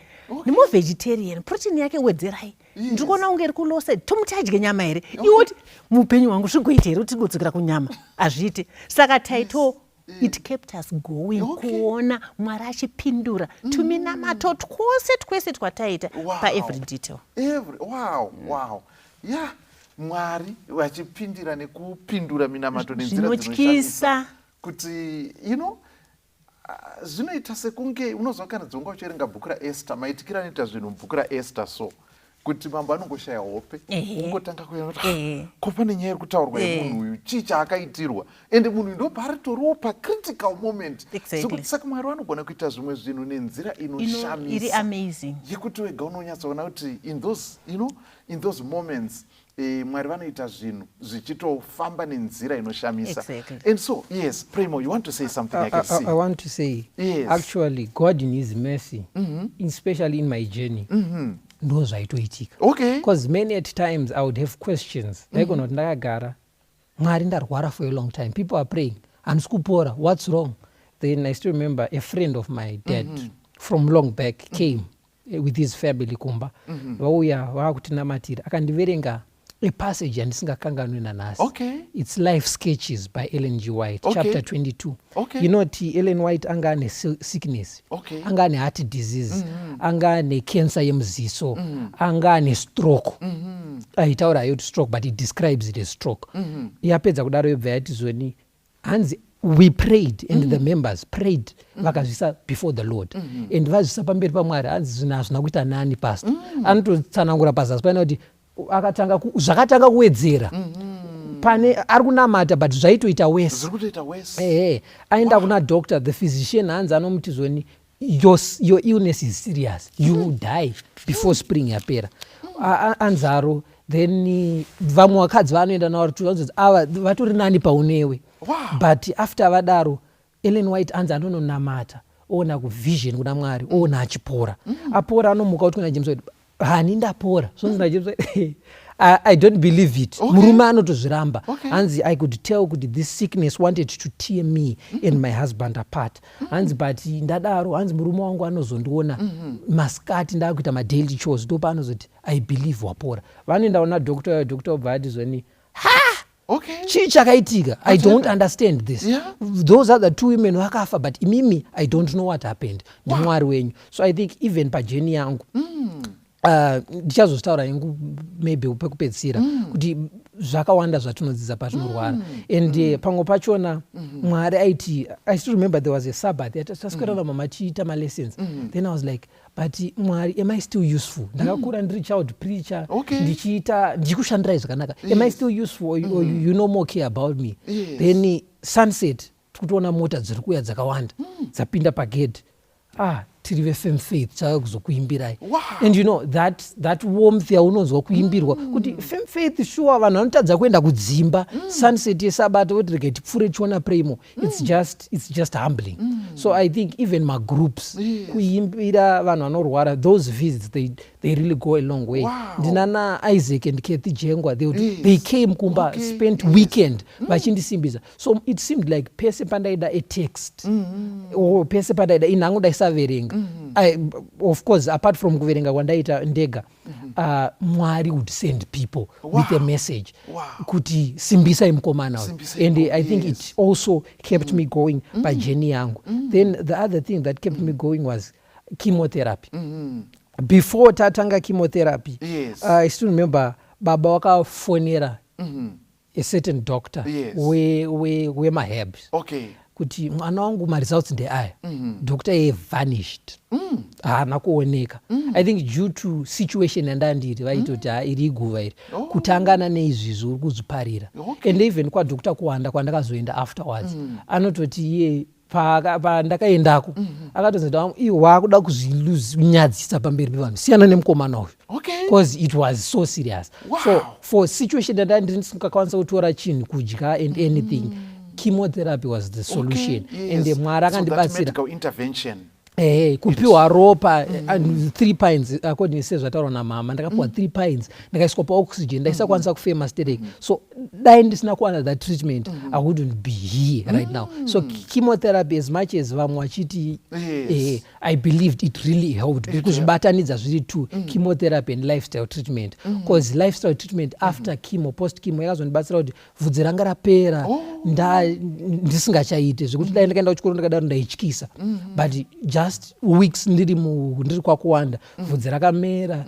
nemuvegetarian protein yake wedzerai ndiri kuona unge iri kulose tomuti adye nyama here iwoti muupenyu hwangu zvigoita here kuti tigodzokera kunyama hazviite saka taito it kept us going kuona Mwari achipindura tuminamato twese twataita paevery detail. Wow. Yeah. Mwari vachipindira nekupindura minamato nenzira dzinotyisa kuti zvinoita sekunge unozwa kana dzonga uchiverenga bhuku raEsther maitikira anoita zvinhu mubhuku raEsther so kuti mambo anongoshaya hope ungotanga kuona kuti ko pane nyaya iri kutaurwa yemunhu uyu chii chaakaitirwa ende munhu ndo paaritoriwo pacritical moment sokuti saka Mwari vanogona kuita zvimwe zvinhu nenzira inoshamisa yekuti wega unonyatsoona kuti in those moments Mwari vanoita zvinhu zvichitofamba nenzira inoshamisa. And so, yes, Primo, you want to say something I can see. I want to say, actually, God in His mercy, especially in my journey, knows zvaitoitika. Because many at times I would have questions. Mwari ndarwara for a long time. People are praying. And skupora, what's wrong? Then I still remember a friend of my dad from long back came with his family kumba. Vauya vakutinamatira. Akandiverenga a passage yandisingakanganwi nanhasi. It's Life Sketches by Ellen G. White, chapter 22. You know Ellen White anga ane sickness, anga ane heart disease, anga ane cancer yemuziso, anga ane stroke. Aitaura yoti stroke, but it describes it as stroke. Yapedza kudaro yobva yati zoni hanzi we prayed and the members prayed vakazvisa before the Lord and vazvisa pamberi paMwari hanzi zvinhu hazvina kuita nani pastor anototsanangura pazasi paina kuti zvakatanga kuwedzera pane ari kunamata but zvaitoita wese aenda kuna doctor the physician hanzi anomuti zvoni your illness is serious, you will die before spring yapera. Anzaro then vamwe vakadzi vanoenda navo ava vatori nani paunewe. But after vadaro Ellen White anzi anononamata ona kuvision kuna Mwari ona achipora. Apora anomuka kuti kuna James hani ndapora. So na James I don't believe it. Murume anotozviramba. Hanzi I could tell kuti this sickness wanted to tear me and my husband apart. Hanzi but ndadaro hanzi murume wangu anozondiona maskati ndakuita ma daily chores ndo paanozoti I believe wapora. Vanoenda kuna doctor obva ati zvoni chii chakaitika? I don't understand this. Those are the two women wakafa but mimi I don't know what happened. Ndimwari wenyu. So I think even pajeni yangu ndichazotaura yangu maybe pekupedzisira kuti zvakawanda zvatinodzidza patinorwara and pamwe pachona Mwari aiti I still remember there was a Sabbath taswera mama chiita ma lessons then I was like but Mwari am I still useful? Ndakakura ndiri child preacher ndichiita ndikushandirai zvakanaka am I still useful or you no more care about me? Then sunset tikutoona mota dziri kuuya dzakawanda dzapinda pagedhi tiri vefem faith chakuzokuimbirai. And you know that warmth yaunonzwa kuimbirwa kuti fem faith sure vanhu vanotadza kuenda kudzimba sunset yeSabbath voti rege tipfure chiona primo it's just humbling. So I think even my groups kuimbira vanhu vanorwara those visits they really go a long way. Ndinana Isaac and Kathy Jengwa they came kumba spent weekend vachindisimbisa. So it seemed like pese pandaida a text or pese pandaida inhangu ndaisaverenga. Of course apart from kuverenga kwandaita ndega Mwari would send people with a message kuti simbisai mukomana uyu. And I think it also kept me going by journey yangu. Then the other thing that kept me going was chemotherapy. Before tatanga chemotherapy I still remember baba wakafonera a certain doctor we my herbs kuti mwana wangu ma results ndeaya doctor ye vanished haana kuoneka. I think due to situation yandandiri vaitoti iri iguva iri kutangana neizvizvi uri kuzviparira. And even kwadoctor kuwanda kwandakazoenda afterwards anototi iye pandakaendako akatozoti iwe wakuda kuzvinyadzisa pamberi pevanhu siyana nemukomana uyu because it was so serious. So for situation yandandiri ndisingakwanisa kutora chinhu kudya and anything chemotherapy was the solution. Okay, And yes. Mwari So that akandibatsira medical intervention. kupiwa ropa and 3 pints according sezvataura namama ndakapiwa 3 pints ndikaiswa paoxygen ndaisakwanisa kufema sterek. So dai ndisina kuwana that treatment I wouldn't be here right now. So chemotherapy, as much as vamwe vachiti I believed it really helped me kuzvibatanidza zviri two, chemotherapy and lifestyle treatment, because lifestyle treatment after chemo post chemo yakazondibatsira kuti vhudzi ranga rapera ndisingachaite zvekuti dai ndakaenda kuchikoro ndakadaro ndaityisa, but just weeks ndiri kwakuwanda vhudzi rakamera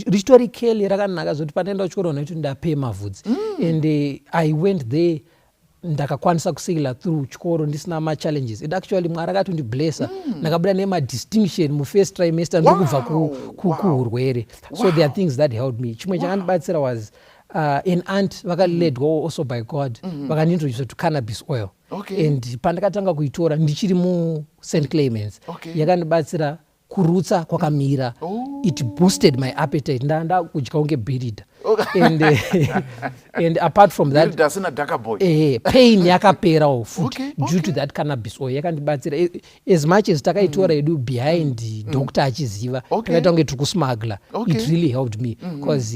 richitori keli rakanaka zvoti pandaenda kuchikoro naiti ndapema vhudzi. And I went there ndakakwanisa kusaila through chikoro ndisina machallenges. And actually Mwari akatondiblessa ndakabuda nemadistinction mufirst trimester ndiri kubva kuurwere. So there are things that helped me. Chimwe chakandibatsira was an aunt vakaledwa also by God vakandintroduce to cannabis oil. And pandakatanga kuitora ndichiri muSt Clements yakandibatsira kurutsa kwakamira. It boosted my appetite. Ndanda kudya kunge birida. And apart from that pain yakapera futi due to that cannabis oil yakandibatsira. As much as takaitora edu behind doctor achiziva takaita kunge tiri kusmugler. It really helped me because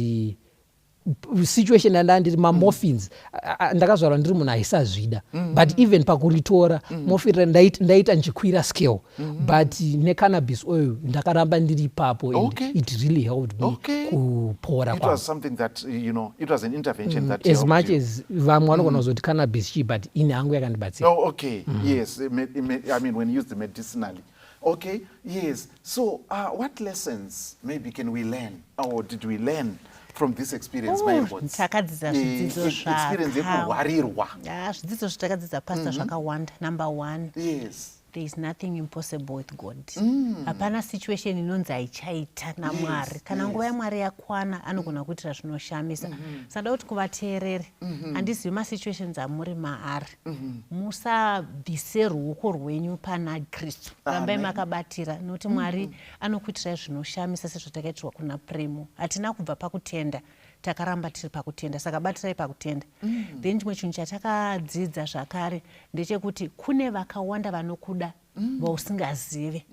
situation yandandiri mamorphines ndakazvarwa ndiri munhu aisazvida, but even pakuritora morphine ndaita ndichikwira scale, but necannabis oil ndakaramba ndiri ipapo and it really helped me kupora. It was something that, you know, it was an intervention that as much you. as vamwe vanogona kuzoti cannabis chi, but ine hangu yakandibatsira. Yes, I mean when used medicinally. Yes. So what lessons maybe can we learn, or did we learn from this experience? Takadzidza zvidzidzo yekurwarirwa. Zvidzidzo zvitakadzidza pastor zvakawanda. Number one, yes, there is nothing impossible with God. Hapana situation inonzi haichaita naMwari. Kana nguva yaMwari yakwana anogona kuitira zvinoshamisa. Saka kuti kuvateereri handizivi masituations amuri maari. Musabvise ruoko rwenyu pana Kristu. Rambai makabatira nokuti Mwari anokuitirai zvinoshamisa sezvatakaitirwa kuna Primo. Hatina kubva pakutenda, takaramba tiri pakutenda, saka batirai pakutenda. Then chimwe chinhu chatakadzidza zvakare ndechekuti kune vakawanda vanokuda vausingazive.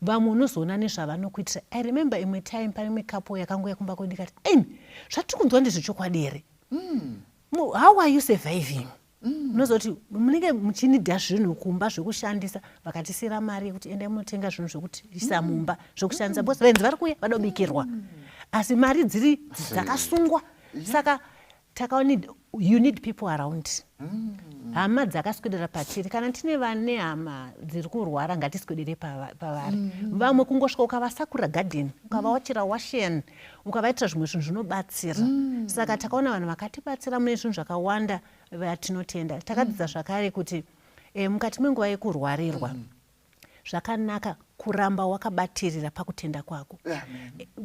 Vamwe unozoona nezvavanokuitira. I remember imwe time pane imwe couple yakangouya kumba kwedu ikati, zvatiri kunzwa ndezvechokwadi here? How are you surviving? Unozoti munenge muchinidha zvinhu kumba zvekushandisa, vakatisira mari yekuti endai munotenga zvinhu zvokuti isa mumba zvekushandisa, bose vaenzi vari kuuya vada kubikirwa, asi mari dziri dzakasungwa. Saka you need people around. Hama dzakaswedera patiri. Kana tine vane hama dziri kurwara ngatiswedere pavari. Vamwe kungosvika ukavasakura garden, ukavawachira washeni, ukavaitira zvimwe zvinhu zvinobatsira. Saka takaona vanhu vakatibatsira mune zvinhu zvakawanda vatinotenda. Takadzidza zvakare kuti mukati menguva yekurwarirwa zvakanaka kuramba wakabatirira pakutenda kwako.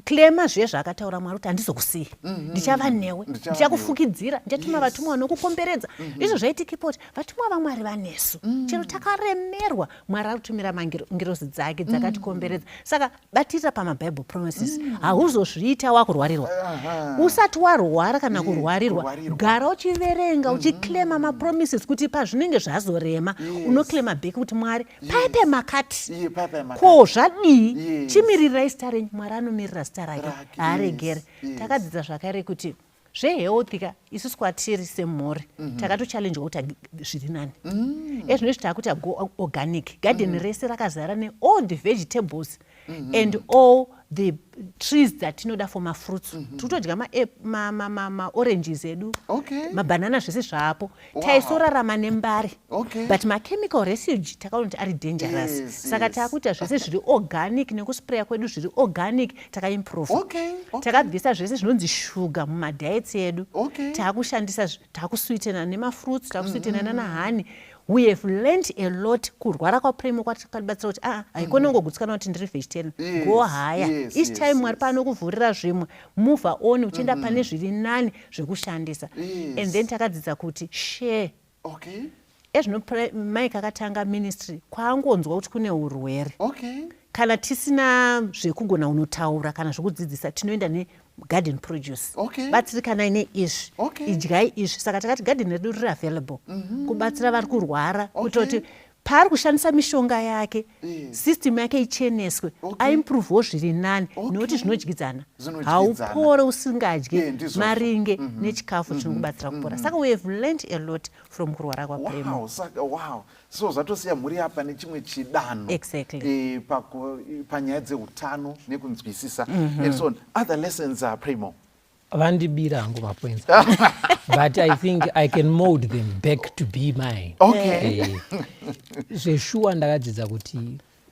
Klema zvezvaakataura Mwari kuti handizokusiyi, ndichava newe, ndichakufukidzira, ndichatuma vatumwa vanokukomberedza. Izvo zvaitikipo kuti vatumwa vaMwari vanesu. Chero takaremerwa, Mwari ari kutumira mangirozi dzake dzakatikomberedza. Saka batirira pamaBible promises. Hauzozviita wakurwarirwa. Usati warwara kana kurwarirwa, gara uchiverenga uchiklema mapromises kuti pazvinenge zvazorema unoklema bheki kuti Mwari paipe makati. Ko zvadii chimirira zita renyu, Mwari anomirira zita rake haaregere. Takadzidza zvakare kuti zvehealthika isusu kwatiri semhuri takatochallenjwa kuti zviri nani. Ezvinezvi taakuti go organic. Garden rese rakazara neall the vegetables and all the trees that tinoda for mafruits. Tikutodya maoranges edu, mabanana zvese zvaapo. Taisorarama nembari. But machemical residue takaona kuti ari dangerous. Saka taakuita zvese zviri organic nekuspraya kwedu zviri organic takaimprove. Takabvisa zvese zvinonzi sugar mumadiets edu. Taakushandisa taakusweetena nemafruits, taakusweetena nahani. We have learned a lot. Kurwara kwaPrimo kwatakabatsira kuti haikona kungogutsikana kuti ndiri vegetarian. Go higher. Each time Mwari panokuvhurira zvimwe, move on uchienda pane zviri nani zvekushandisa. And then takadzidza kuti share. Ezvino Mike akatanga ministry kwaangonzwa kuti kune urwere. Kana tisina zvekugona unotaura kana zvekudzidzisa, tinoenda garden produce Okay. batsirikanai neizvi Okay. idyai izvi saka takati garden redu riri available kubatsira vari kurwara kutoti paari kushandisa mishonga yake system yake icheneswe aimprovewo zviri nani nekuti zvinodyidzana haupore usingadyi maringe nechikafu chinokubatsira kupora saka we have learned a lot from kurwara kwapremo. Wow, so zatosiya mhuri apa nechimwe chidanho Exactly. panyaya dzeutano nekunzwisisa and so on. Other lessons are Primo. vandibira hangu mapoints but I think I can mold them back to be mine. Okay. Zveshuwa ndakadzidza kuti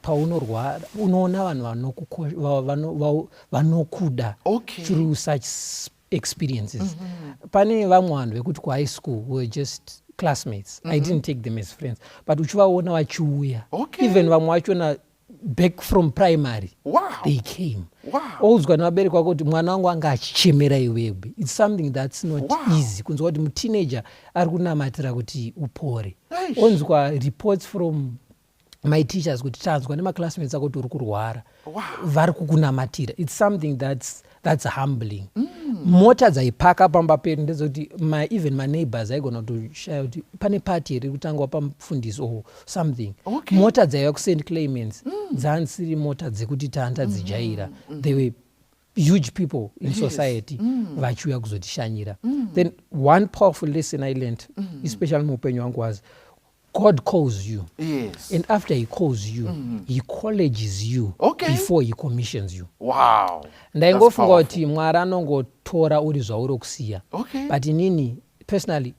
paunorwara unoona vanhu vanokuda through such experiences. Pane vamwe vanhu vekuti kuhigh school were just classmates. I didn't take them as friends, but uchivaona vachiuya, even vamwe vachona back from primary. They came. Ouzwa nevabereki vako kuti mwana wangu anga achichemera iwewe. It's something that's not easy kunzwa kuti muteenager ari kunamatira kuti upore. Onzwa reports from my teachers kuti tanzwa nemaclassmates ako kuti uri kurwara vari kukunamatira. It's something that's humbling. Mota dzaipaka pamba pedu ndezoti even my neighbors aigona kutoshaya kuti pane party iri kutangwa pamufundisi or something. Mota dzaiva kuSt Clements dzanisiri mota dzekuti tanda dzijaira. They were huge people in society vachiuya kuzotishanyira. Then one powerful lesson I learned, especially muupenyu wangu, was God calls you. Yes. And after he calls you, he colleges you before he commissions you. Wow. Ndaingofunga kuti Mwari anongotora uri zvauri kusiya. But inini personally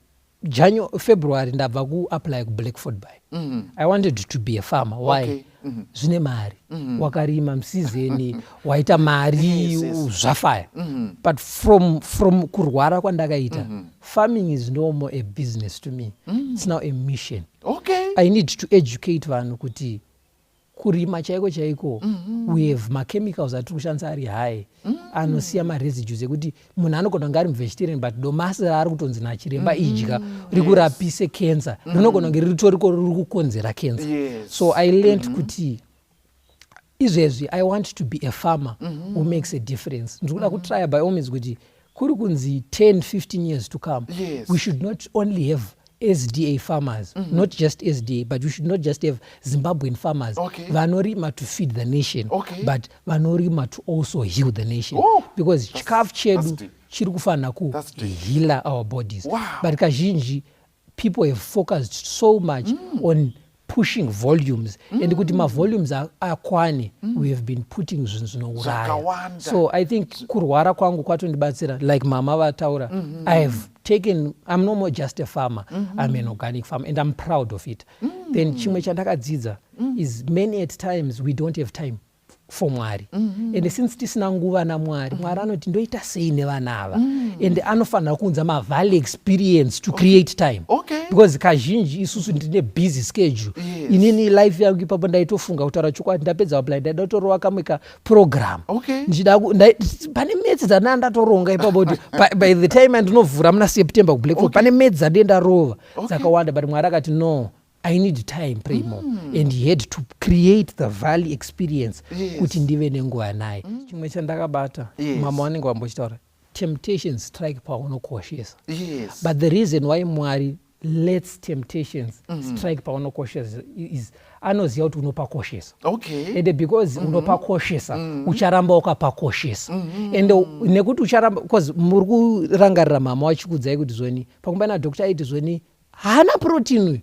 February ndabva kuapply kuBlackford Bay. I wanted to be a farmer. Why? Zvine mari. Wakarima msizeni, waita mari zvafaya. But from kurwara kwandakaita, farming is no more a business to me. It's now a mission. I need to educate vanhu kuti kurima chaiko chaiko we have machemicals atiri kushandisa ari high anosiya maresidues ekuti munhu anogona kunge ari muvegetarian but domasi raari kutonzi nachiremba idya rikurapise cancer rinogona kunge ritoriko riri kukonzera cancer. So I learned kuti izvezvi I want to be a farmer who makes a difference. Ndikuda kutrya by all means kuti kuri kunzi 10-15 years to come we should not only have SDA farmers, not just SDA, but we should not just have Zimbabwean farmers. Vanorima to feed the nation, but vanorima to also heal the nation. Because chikafu chedu chiri kufanira ku heal our bodies. But kazhinji people have focused so much on pushing volumes and kuti volumes akwane we have been putting zvinhu zvinouraya. So I think kurwara kwangu kwatondibatsira like mama vataura. I'm no more just a farmer. I'm an organic farmer and I'm proud of it. Then chimwe chandakadzidza is many at times we don't have time for Mwari. And since tisina nguva naMwari, Mwari anoti ndoita sei nevana ava. And anofanira kunza mavalley experience to create time. Because kazhinji isusu ndine busy schedule. Inini life yangu ipapo ndaitofunga kutaura chokwadi ndapedza apply ndatorova kamwe ka program. Pane medzi dzandanga ndatoronga ipapo kuti by the time andinovhura muna September kuBlackford pane medzi dzandenda rova dzakawanda, but Mwari akati no, I need time, Primo. And he had to create the valley experience kuti ndive nenguva naye. Chimwe chandakabata mama wanenge wambochitaura, temptations strike paunokoshesa. But the reason why Mwari lets temptations strike paunokoshesa is anoziva kuti unopakoshesa. And because unopakoshesa ucharamba ukapakoshesa. And nekuti ucharamba, because muri kurangarira mama wachikudzai kuti zvoni pakumba nadhokta aiti zvoni hana protein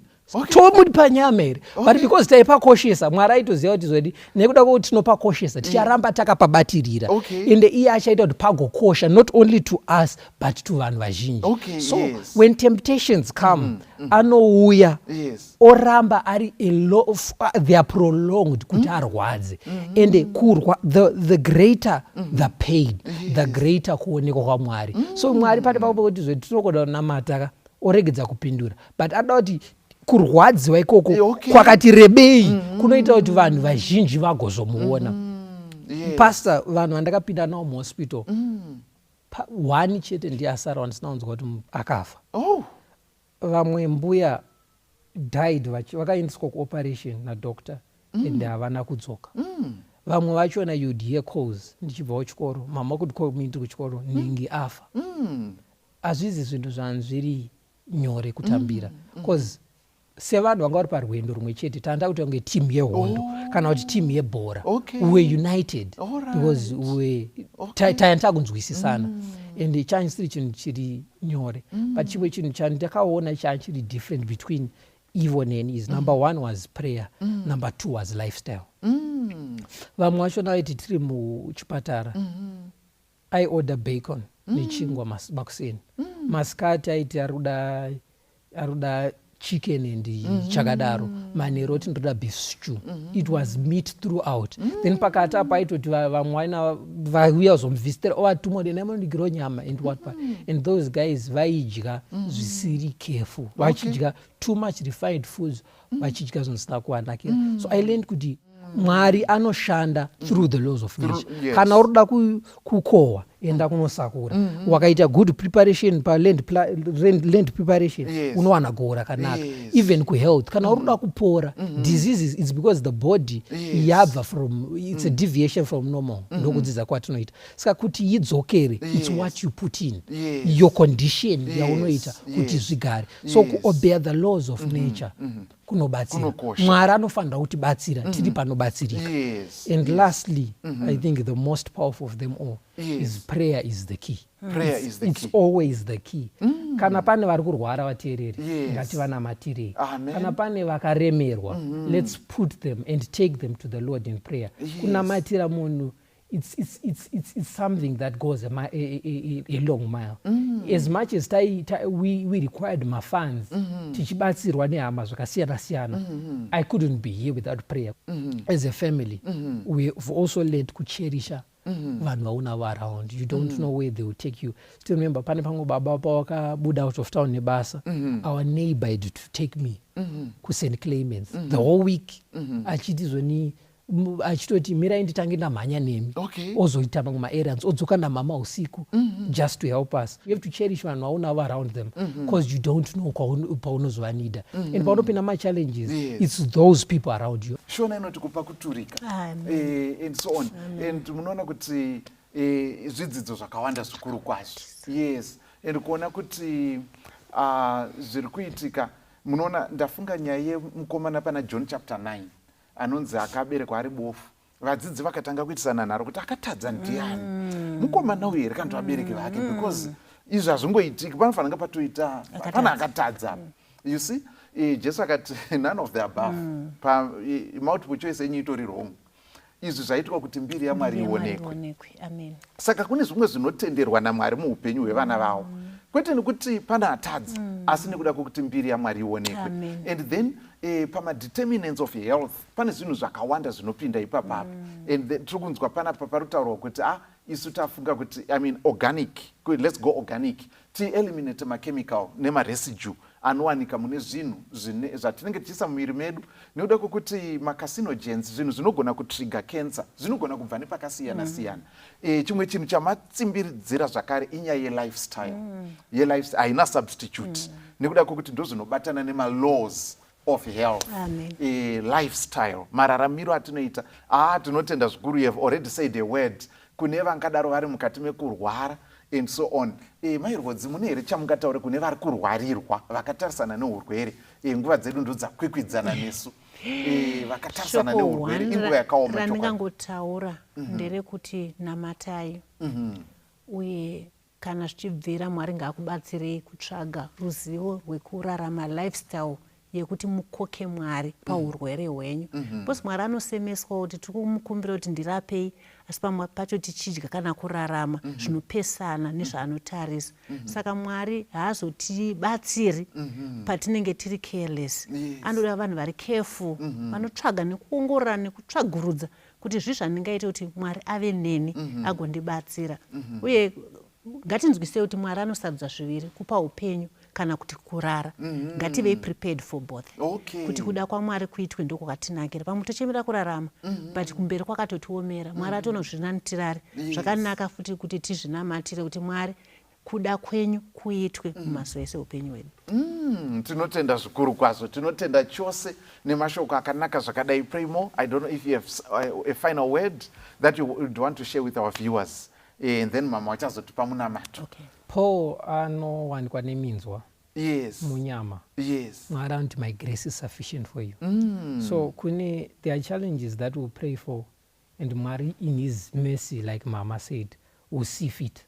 tomuri panyama here, but because taipakoshesa Mwari aitoziva kuti zvodi nekuda kwokuti tinopakoshesa ticharamba takapabatirira. And iye achaita kuti pagokosha not only to us but to vanhu vazhinji. So when temptations come anouya oramba ari they are prolonged kuti arwadze. And the greater the pain, the greater kuonekwa kwaMwari. So Mwari pati pakupa kuti zvodi tinogona kunamata oregedza kupindura, but ada kuti kurwadziwa ikoko kwakati rebei kunoita kuti vanhu vazhinji vagozomuona. Pastor vanhu vandakapinda navo muhospital one chete ndiye asara wandisina kunzwa kuti akafa. Vamwe mbuya died vakaendeswa kuoperation nadoctor and havana kudzoka. vamwe vachona you'd hear calls ndichibva kuchikoro, mama could call me ndiri kuchikoro, ningi afa. Hazvisi zvinhu zvanhu zviri nyore kutambira because sevanhu vanga vari parwendo rumwe chete tanda kuti kunge team yehondo kana kuti team yebhora. We were united because tanga takunzwisisana and changa chisiri chinhu chiri nyore. But chimwe chinhu chandakaona changa chiri different between Yvonne is number 1 was prayer, number 2 was lifestyle. Vamwe vacho vaiti tiri muchipatara I order bacon nechingwa makuseni, masikati aiti aruda chicken and chakadaro, manero oti ndoda beef stew. It was meat throughout. Then pakati apa aitoti vamwe vaina vauya kuzomuvhistira ovatumwa nenamandigiro nyama and what and those guys vaidya zvisiri careful, vachidya too much refined foods, vachidya zvinosina kuvanakira. So I learned kuti Mwari anoshanda through the laws of nature. Kana uruda kukohwa enda kunosakura. Wakaita good preparation pa land preparation unowana gohwo rakanaka. Even kuhealth kana uruda kupora diseases it's because the body yabva from it's a deviation from normal. Ndokudzidza kwatinoita. Saka kuti idzokere it's what you put in. Your condition yaunoita kuti zvigare. So obey the laws of nature. Kunobatsira. Mwari anofanira kutibatsira tiri panobatsirika. And lastly, I think the most powerful of them all is prayer is the key. Prayer is the it's key. Always the key. Kana pane vari kurwara vateereri ngativanamatire. Kana pane vakaremerwa let's put them and take them to the Lord in prayer. Kunamatira munhu it's something that goes a long mile. As much as we required funds tichibatsirwa nehama zvakasiyana siyana, I couldn't be here without prayer. As a family we've also learned kucherisha vanhu vaunavo around. You don't know where they will take you. Still remember pane pamwe baba pawakabuda out of town nebasa, our neighbor had to take me ku St. Clements the whole week achiti zvoni achitoti mirai nditange ndamhanya nemi ozoita mamwe maerrands odzoka namama usiku just to help us. You have to cherish vanhu vaunavo around them because you don't know paunozovanida and paunopinda machallenges it's those people around you. Shona inoti kupa kuturika and so on. And munoona kuti zvidzidzo zvakawanda zvikuru kwazvo. Yes. And kuona kuti zviri kuitika, munoona ndafunga nyaya yemukomana pana John chapter 9 anonzi akaberekwa ari bofu. Vadzidzi vakatanga kuitisana naro kuti akatadza ndiani mukomana uyu here kana vabereki vake because izvi hazvingoitiki, panofanira patoita pana akatadza. You see, Jesu akati none of the above. Multiple choice yenyu itori wrong. Izvi zvaitwa kuti mbiri yaMwari ionekwe. Saka kune zvimwe zvinotenderwa naMwari muupenyu hwevana vavo, kwete nekuti pana atadzi asi nekuda kwokuti mbiri yaMwari ionekwe. And then pamadeterminants of health pane zvinhu zvakawanda zvinopinda ipapapo. And tiri kunzwa panapa parutaurwa kuti isu tafunga kuti organic, let's go organic, ti-eliminate machemical nemaresidue anowanika mune zvinhu zvatinenge tichiisa mumwiri medu nekuda kwokuti macarcinogens, zvinhu zvinogona kutrigger cancer, zvinogona kubva nepakasiyana siyana. Chimwe chinhu chamatsimbiridzira zvakare inyaya yelifestyle. Haina substitute nekuda kwokuti ndozvinobatana nemalaws of health. Lifestyle, mararamiro atinoita. Tinotenda zvikuru, you have already said a word. Kune vangadaro vari mukati mekurwara and so on. Mairwodzi mune here chamungataure kune vari kurwarirwa vakatarisana neurwere. Nguva dzedu ndo dzakwikwidzana nesu. Vakatarisana neurwere inguva yakaoma. Randingangotaura nderekuti namatai uye kana zvichibvira Mwari ngaakubatsirei kutsvaga ruzivo rwekurarama lifestyle yekuti mukoke Mwari paurwere hwenyu. Bose Mwari anosemeswa kuti tikumukumbira kuti ndirapei asi pamwe pacho tichidya kana kurarama zvinopesana nezvaanotarisa. Saka Mwari haazotibatsiri patinenge tiri careless. Anoda vanhu vari careful, vanotsvaga nekuongorora nekutsvagurudza kuti zvii zvandingaita kuti Mwari ave neni agondibatsira. Uye ngatinzwisei kuti Mwari anosarudza zviviri, kupa upenyu kana kuti kurara. Ngativei prepared for both. Kuti kuda kwaMwari kuitwe ndiko kwatinakira. Pamwe tochemera kurarama but kumberi kwakatotiomera. Mwari atonozvinanitirari. Zvakanaka futi kuti tizvinamatire kuti Mwari kuda kwenyu kuitwe mumazuva ese upenyu hwedu. Tinotenda zvikuru kwazvo, tinotenda chose nemashoko akanaka zvakadai. Pray more. I don't know if you have a final word that you would want to share with our viewers, and then mama wachazotipa munamato. Okay. Paul anowanikwa neminzwa Yes. munyama. Yes. Mwari anoti my grace is sufficient for you. So there are challenges that we pray for, and Mwari in his mercy, like mama said, will see fit.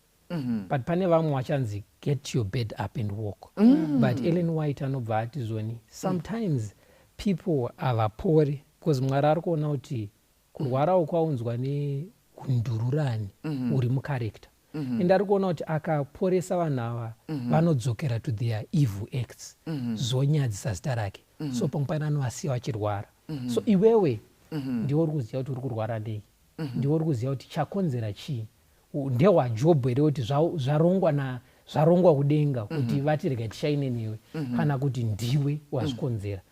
But pane vamwe vachanzi get your bed up and walk. But Ellen White anobva ati zoni sometimes people havapori because Mwari ari kuona kuti kurwara ukwaunzwa nekundururani uri mukarekta. And ari kuona kuti akaporesa vanhu ava vanodzokera to their evil acts, zonyadzisa zita rake. So pamwe pane anovasiya vachirwara. So iwewe ndiwe uri kuziva kuti uri kurwara nei, ndiwe uri kuziva kuti chakonzera chii. NdewaJobho here kuti zvarongwa kudenga kuti vatirega tishaine newe, kana kuti ndiwe wazvikonzera.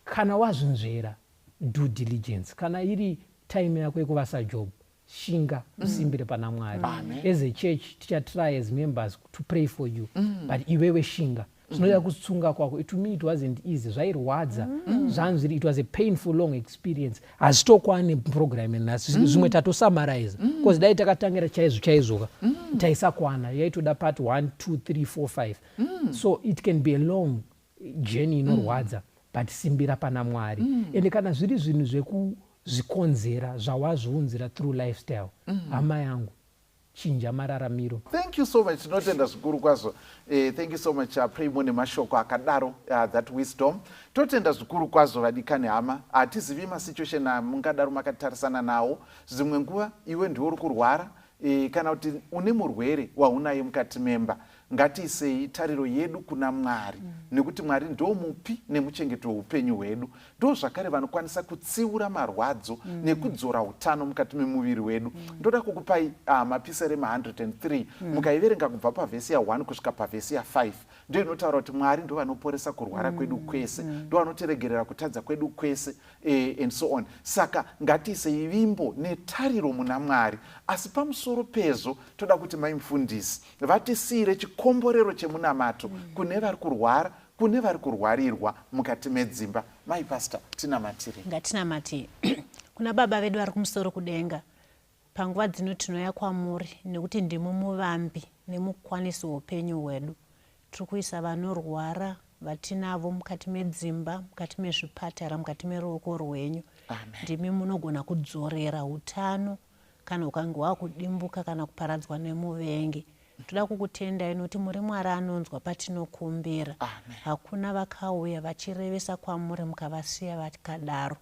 Kana wazvinzvera, do diligence. Kana iri time yako yekuva saJobho, shinga usimbire pana Mwari. As a church tichatry as members to pray for you, but iwewe shinga. Zvinoda kutsunga kwako. To me it wasn't easy. Zvairwadza. Zvanzi it was a painful long experience. Hazitokwani program nhasi. Zvimwe tatosummarize. Because dai takatangira chaizvo taisakwana. Yaitoda part 1, 2, 3, 4, 5. So it can be a long journey inorwadza, but simbira pana Mwari. Ende kana zviri zvinhu zvekuzvikonzera zvawazviunzira through lifestyle, hama yangu chinja mararamiro. Thank you so much. Tinotenda zvikuru kwazvo. Thank you so much. Pray more nemashoko akadaro, that wisdom. Totenda zvikuru kwazvo vadikani hama. Hatizivi masituation mungadaro makatarisana nawo. Zvimwe nguva iwe ndiwe uri kurwara, kana kuti une murwere waunaye mukati memba. Ngatiisei tariro yedu kuna Mwari, nekuti Mwari ndo mupi nemuchengeti weupenyu hwedu. Ndo zvakare vanokwanisa kutsiura marwadzo nekudzora utano mukati memuviri wedu. Ndoda kukupai mapiserema 103 mukaiverenga kubva pavhesi ya 1 kusvika pavhesi ya 5. Ndio inotaura kuti Mwari ndo vanoporesa kurwara kwedu kwese, ndo vanotiregerera kutadza kwedu kwese, and so on. Saka ngatiisei vimbo netariro muna Mwari. Asi pamusoro pezvo toda kuti maimufundisi vatisiyire chikomborero chemunamato kune vari kurwara, kune vari kurwarirwa mukati medzimba. Maipasta tinamatire. Ngatinamati. Kuna baba vedu vari kumusoro kudenga, panguva dzino tinouya kwamuri nekuti ndimi muvambi nemukwanisi weupenyu hwedu. Tiri kuisa vanorwara vatinavo mukati medzimba, mukati mezvipatara, mukati meruoko rwenyu. Ndimi munogona kudzorera utano kana ukange wakudimbuka kana kuparadzwa nemuvengi. Toda kukutendai noti muri Mwari anonzwa patinokumbira. Hakuna vakauya vachirevesa kwamuri mukavasiya vakadaro.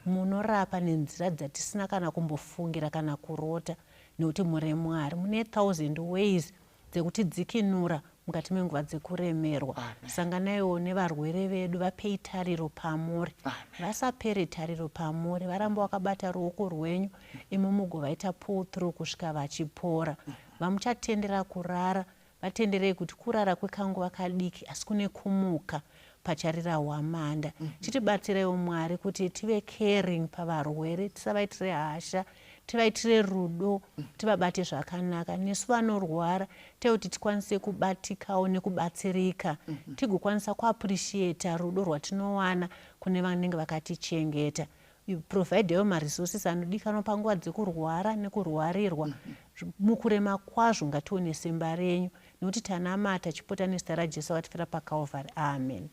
Munorapa nenzira dzatisina kana kumbofungira kana kurota, nekuti muri Mwari. Mune 1000 ways dzekutidzikinura mukati menguva dzekuremerwa. Sanganaiwo nevarwere vedu, vapei tariro pamuri. Vasapere tariro pamuri, varamba vakabata ruoko rwenyu, imi mugovaita pull through kusvika vachipora. Vamuchatendera kurara, vatenderei kuti kurara kwekanguva kadiki asi kune kumuka pacharira hwamanda. Chitibatsiraiwo Mwari kuti tive caring pavarwere, tisavaitire hasha, tivaitire rudo, tivabate zvakanaka. Nesu vanorwara teuti tikwanise kubatikawo nekubatsirika, tigokwanisa kuappreciata rudo rwatinowana kune vanenge vakatichengeta. Providewo maresources anodikanwa panguva dzekurwara nekurwarirwa. Mukurema kwazvo ngatione simba renyu, nekuti tanamata chipota nezita raJesu watifira paKalvari. Amen.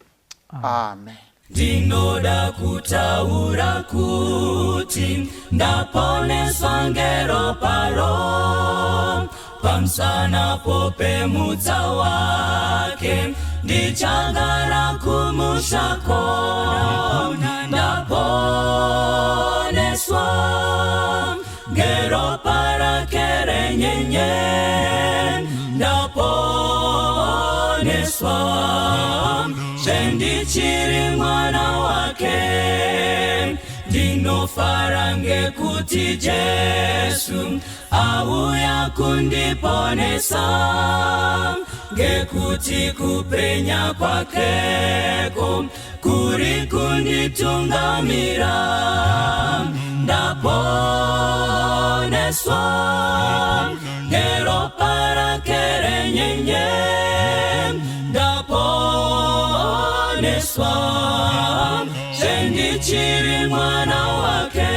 Amen. Ndinoda kutaura kuti ndaponeswa ngero paro, pamsana popemudza wake ndichagara kumushako. Ndaponeswa ngero parake renyenye, ndaponeswa sendichiri mwana wake. Ndinofara ngekuti Jesu auya kundiponesa. ngekuti kupenya kwakeko kuri kunditungamira. Ndaponeswa ngeropa rake renyenye, ndaponeswa sendichiri mwana wake.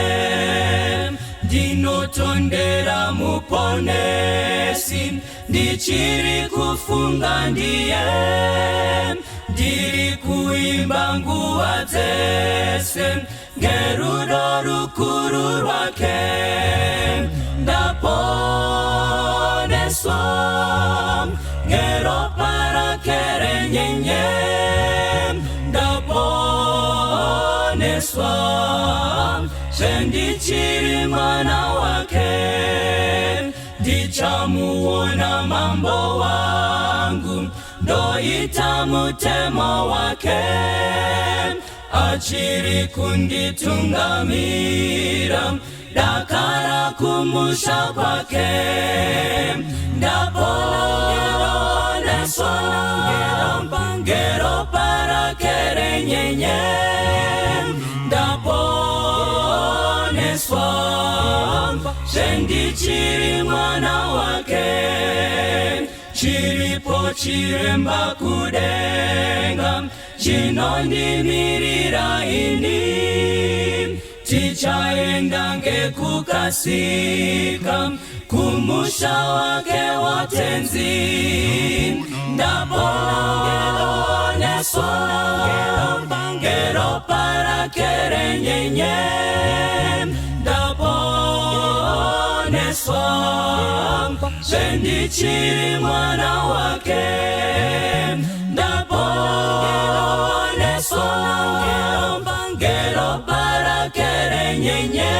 Ndinotondera muponesi, ndichiri kufunga ndiye, ndiri kuimba nguva dzese ngerudo rukuru rwake. Ndaponeswa ngeropa rake renyenye, ndaponeswa sendichiri mwana wake. Ndichamuona mambo wangu, ndoita mutemo wake, achiri kunditungamira, dakara kumusha kwake. Ndaponeswa ngeropa rake renyenye, ndaponeswa sendichiri mwana wake. Chiripo chiremba kudenga chinondimirira ini, tichaenda ngekukasika kumusha wake watenzi. Ndaponeswa ngeropa rake renyenye, ndaponeswa sendichiri mwana wake. Ndaponeswa ngeropa rake renyenye,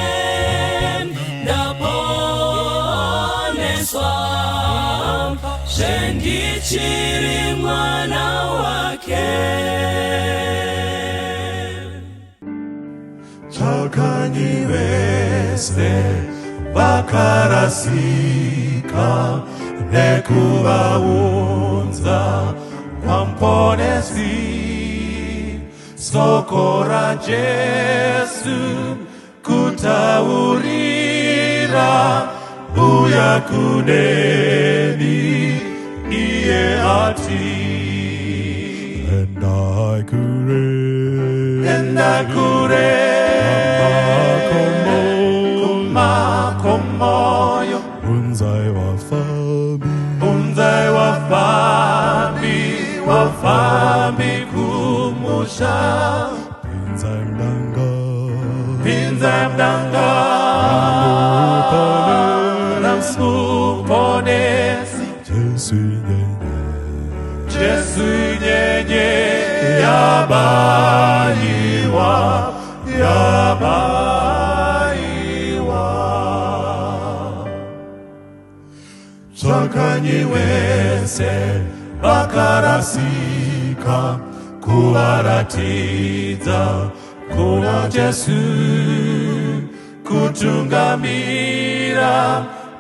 ndaponeswa sendichiri mwana wake. Chakanyi wese vakarasika nekuvaunza wamponesi. Soko ra Jesu kutaurira, uya kudeni iye ati. Endakure kumakomoyo unzai wafambi kumusha. Pinza mdanga namsuponesi, Jesu nyenye yabayiwa. Chakanyi wese vakarasika kuvaratidza kuna Jesu, kutungamira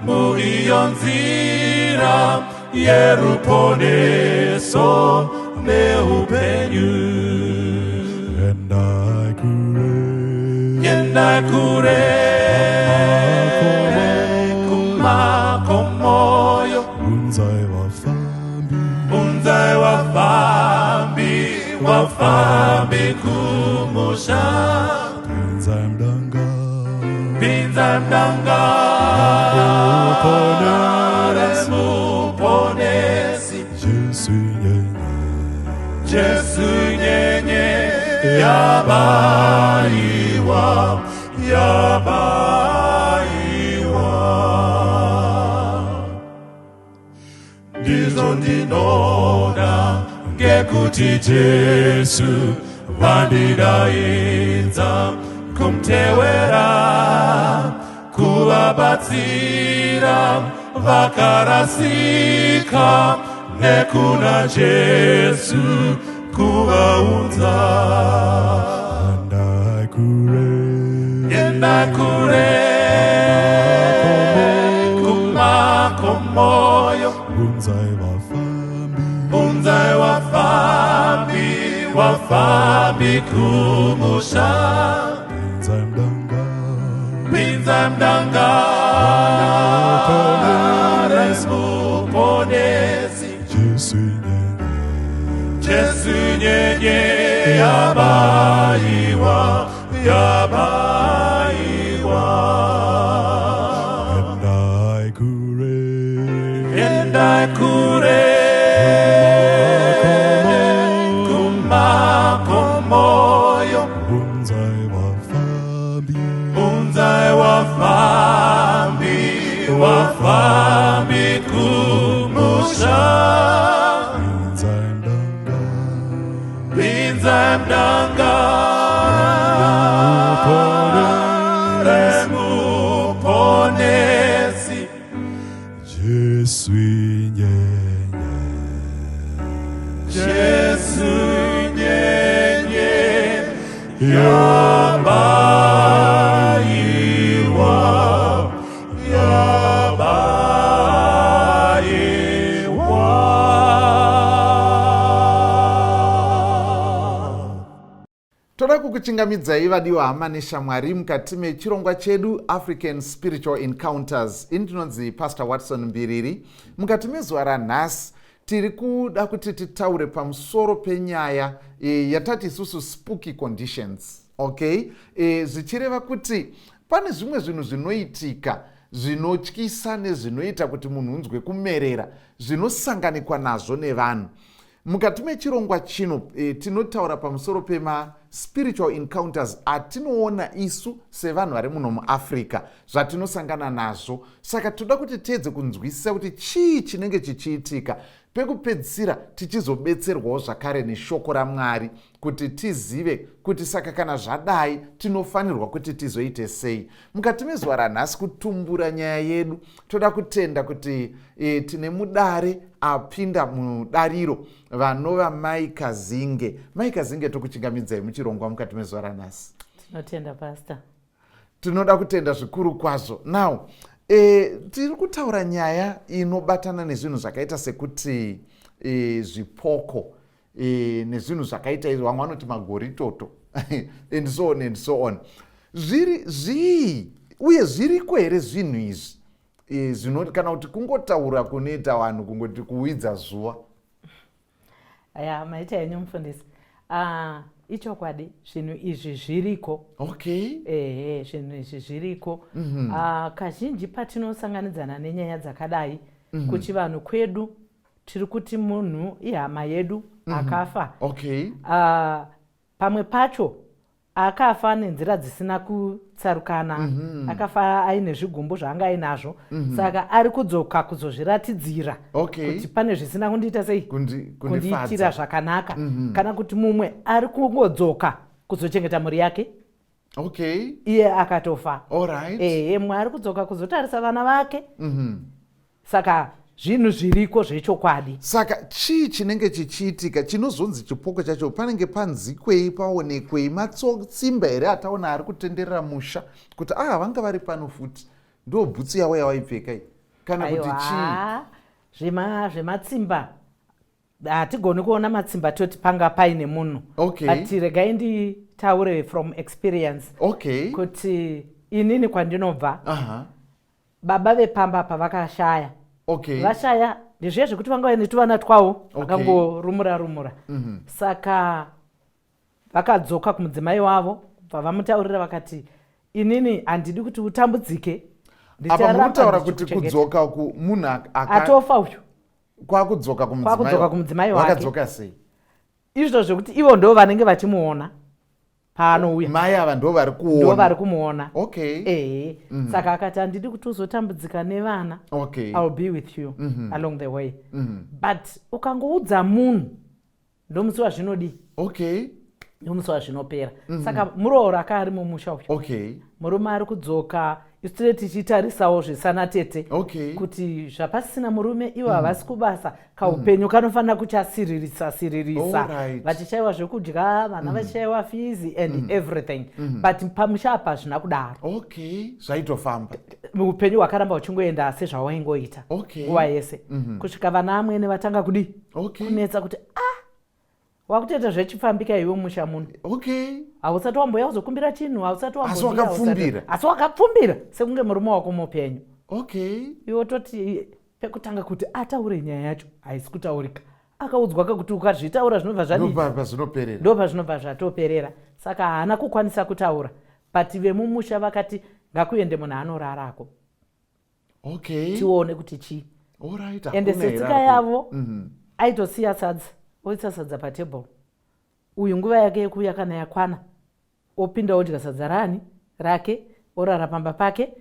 muiyo nzira yeruponeso neupenyu. Endakure kumakomoyo unzai wafambi kumusha. Pinza mdanga muponesi, Jesu nyenye yabayiwa. Ndizo ndinoda ngekuti Jesu vandidaidza kumtevera, kuvabatsira vakarasika nekuna Jesu kuvaunza. Endakure kumakomoyo wafambi kumusha pinza mdanga resmuponesi Jesu nyenye yabaiwa endakure kumakomoyo unzai wafambi kumusha pinza mdanga remuponesi Jesu nyenye yabaiwa toda kukuchingamidzai vadiwa hama neshamwari mukati mechirongwa chedu African Spiritual Encounters. Ini ndinonzi Pastor Watson Mbiriri. Mukati mezuva ranhasi tiri kuda kuti titaure pamusoro penyaya yatati isusu spooky conditions. Okay, zvichireva kuti pane zvimwe zvinhu zvinoitika zvinotyisa nezvinoita kuti munhu unzwe kumerera zvinosanganikwa nazvo nevanhu. Mukati mechirongwa chino tinotaura pamusoro pema spiritual encounters atinoona isu sevanhu vari muno muAfrica zvatinosangana nazvo. Saka toda kuti tiedze kunzwisisa kuti chii chinenge chichiitika, pekupedzisira tichizobetserwawo zvakare neshoko raMwari kuti tizive kuti saka kana zvadai tinofanirwa kuti tizoite sei. Mukati mezuva ranhasi kutumbura nyaya yedu toda kutenda kuti tine mudare apinda mudariro vanova Mai Kazinge. Mai Kazinge, tokuchingamidzai muchirongwa mukati mezuva ranhasi. Tinotenda pastor. Tinoda kutenda zvikuru kwazvo. Now tiri kutaura nyaya inobatana nezvinhu zvakaita sekuti zvipoko nezvinhu zvakaita izvo vamwe vanoti magoritoto and so on and so on. Zvii uye zviriko here zvinhu izvi zvinoti kana kuti kungotaura kunoita vanhu kungoti kuwidza zuva? Aya, maita yenyu mufundisi. Ichokwadi zvinhu izvi zviriko. Okay. Zvinhu izvi zviriko. Kazhinji patinosanganidzana nenyaya dzakadai kuchivanhu kwedu tiri kuti munhu ihama yedu akafa. Okay. Pamwe pacho akafa nenzira dzisina kutsarukana, akafa aine zvigumbu zvaanga ainazvo, saka ari kudzoka kuzozviratidzira kuti pane zvisina kundiita sei kundiitira zvakanaka, kana kuti mumwe ari kungodzoka kuzochengeta mhuri yake. Okay. Iye akatofa. Alright. Mumwe ari kudzoka kuzotarisa vana vake. Saka zvinhu zviriko zvechokwadi. Saka chii chinenge chichiitika chinozonzi chipoko chacho? Panenge panzikwei, paonekwei, matsimba here ataona ari kutenderera musha kuti vanga vari pano futi? Ndo bhutsu yavo yawaipfeka iyi kana kuti chii? Zvematsimba hatigoni kuona matsimba toti panga paine munhu. Okay. But regai nditaure from experience. Okay. Kuti inini kwandinobva baba vepamba pavakashaya. Okay. Vashaya ndizviye zvekuti vanga vaine tuvana twavo vakangorumura. Saka vakadzoka kumudzimai wavo vavamutaurira vakati inini handidi kuti utambudzike. Apa mutaura kuti kudzoka munhu atofa uyu kwakudzoka kumudzimai wake. Vakadzoka sei? Izvo zvekuti ivo ndo vanenge vachimuona paanouya. Mai ava ndo vari kuona. Ndo vari kumuona. Okay. Saka akati handidi kuti uzotambudzika nevana. Okay. I'll be with you along the way. But ukangoudza munhu ndomusi wazvinodi. Okay. Ndomusi wazvinopera. Saka murooro akari mumusha uyu. Okay. Murume ari kudzoka isire tichitarisawo zvisana tete. Okay. Kuti zvapasina murume ivo havasi kubasa kaupenyu kanofanira kuchasiririsa. Vachishayiwa zvekudya, vana vachishayiwa fizi and everything. But pamusha apa hazvina kudaro. Okay. Zvaitofamba. Upenyu hwakaramba huchingoenda sezvawaingoita. Okay. Nguva yese. Kusvika vana amwene vatanga kudi. Okay. Kunetsa kuti wakutoita zvechifambika iwe musha muno. Okay. Hausati wamboya kuzokumbira chinhu, hausati Asi wakapfumbira. asi wakapfumbira sekunge murume wako mupenyu. Okay. Iwe toti pekutanga kuti ataure nyaya yacho haisi kutaurika. Akaudzwa kuti ukazvitaura zvinobva zvadii? Ndo pazvinobva zvatoperera. Saka haana kukwanisa kutaura. But vemumusha vakati ngakuende munhu anorarako. Okay. Tione kuti chii. Alright. Ende setsika yavo aitosiya sadza, oisa sadza patebhuru. Uyu nguva yake yekuuya kana yakwana, opinda odya sadza rake, orara pamba pake,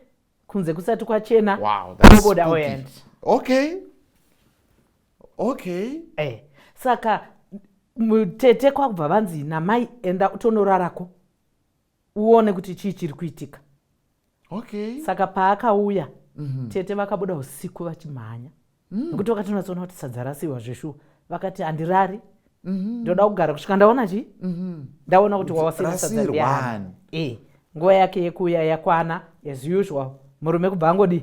kunze kusati kwachena. Wow, that's oboda spooky. oenda. Okay. Saka mutete kwakubva vanzi namai enda utonorarako. Uone kuti chii chiri kuitika. Okay. Saka paakauya, tete vakabuda usiku vachimhanya. Nekuti vakati unatsoona kuti sadza rasiwa zveshuwa. Vakati handirari. Ndoda kugara kusvika ndaona chii? Ndaona kuti wawasira sadza ndiani. Nguva yake yekuuya yakwana as usual. Murume kubva angodi,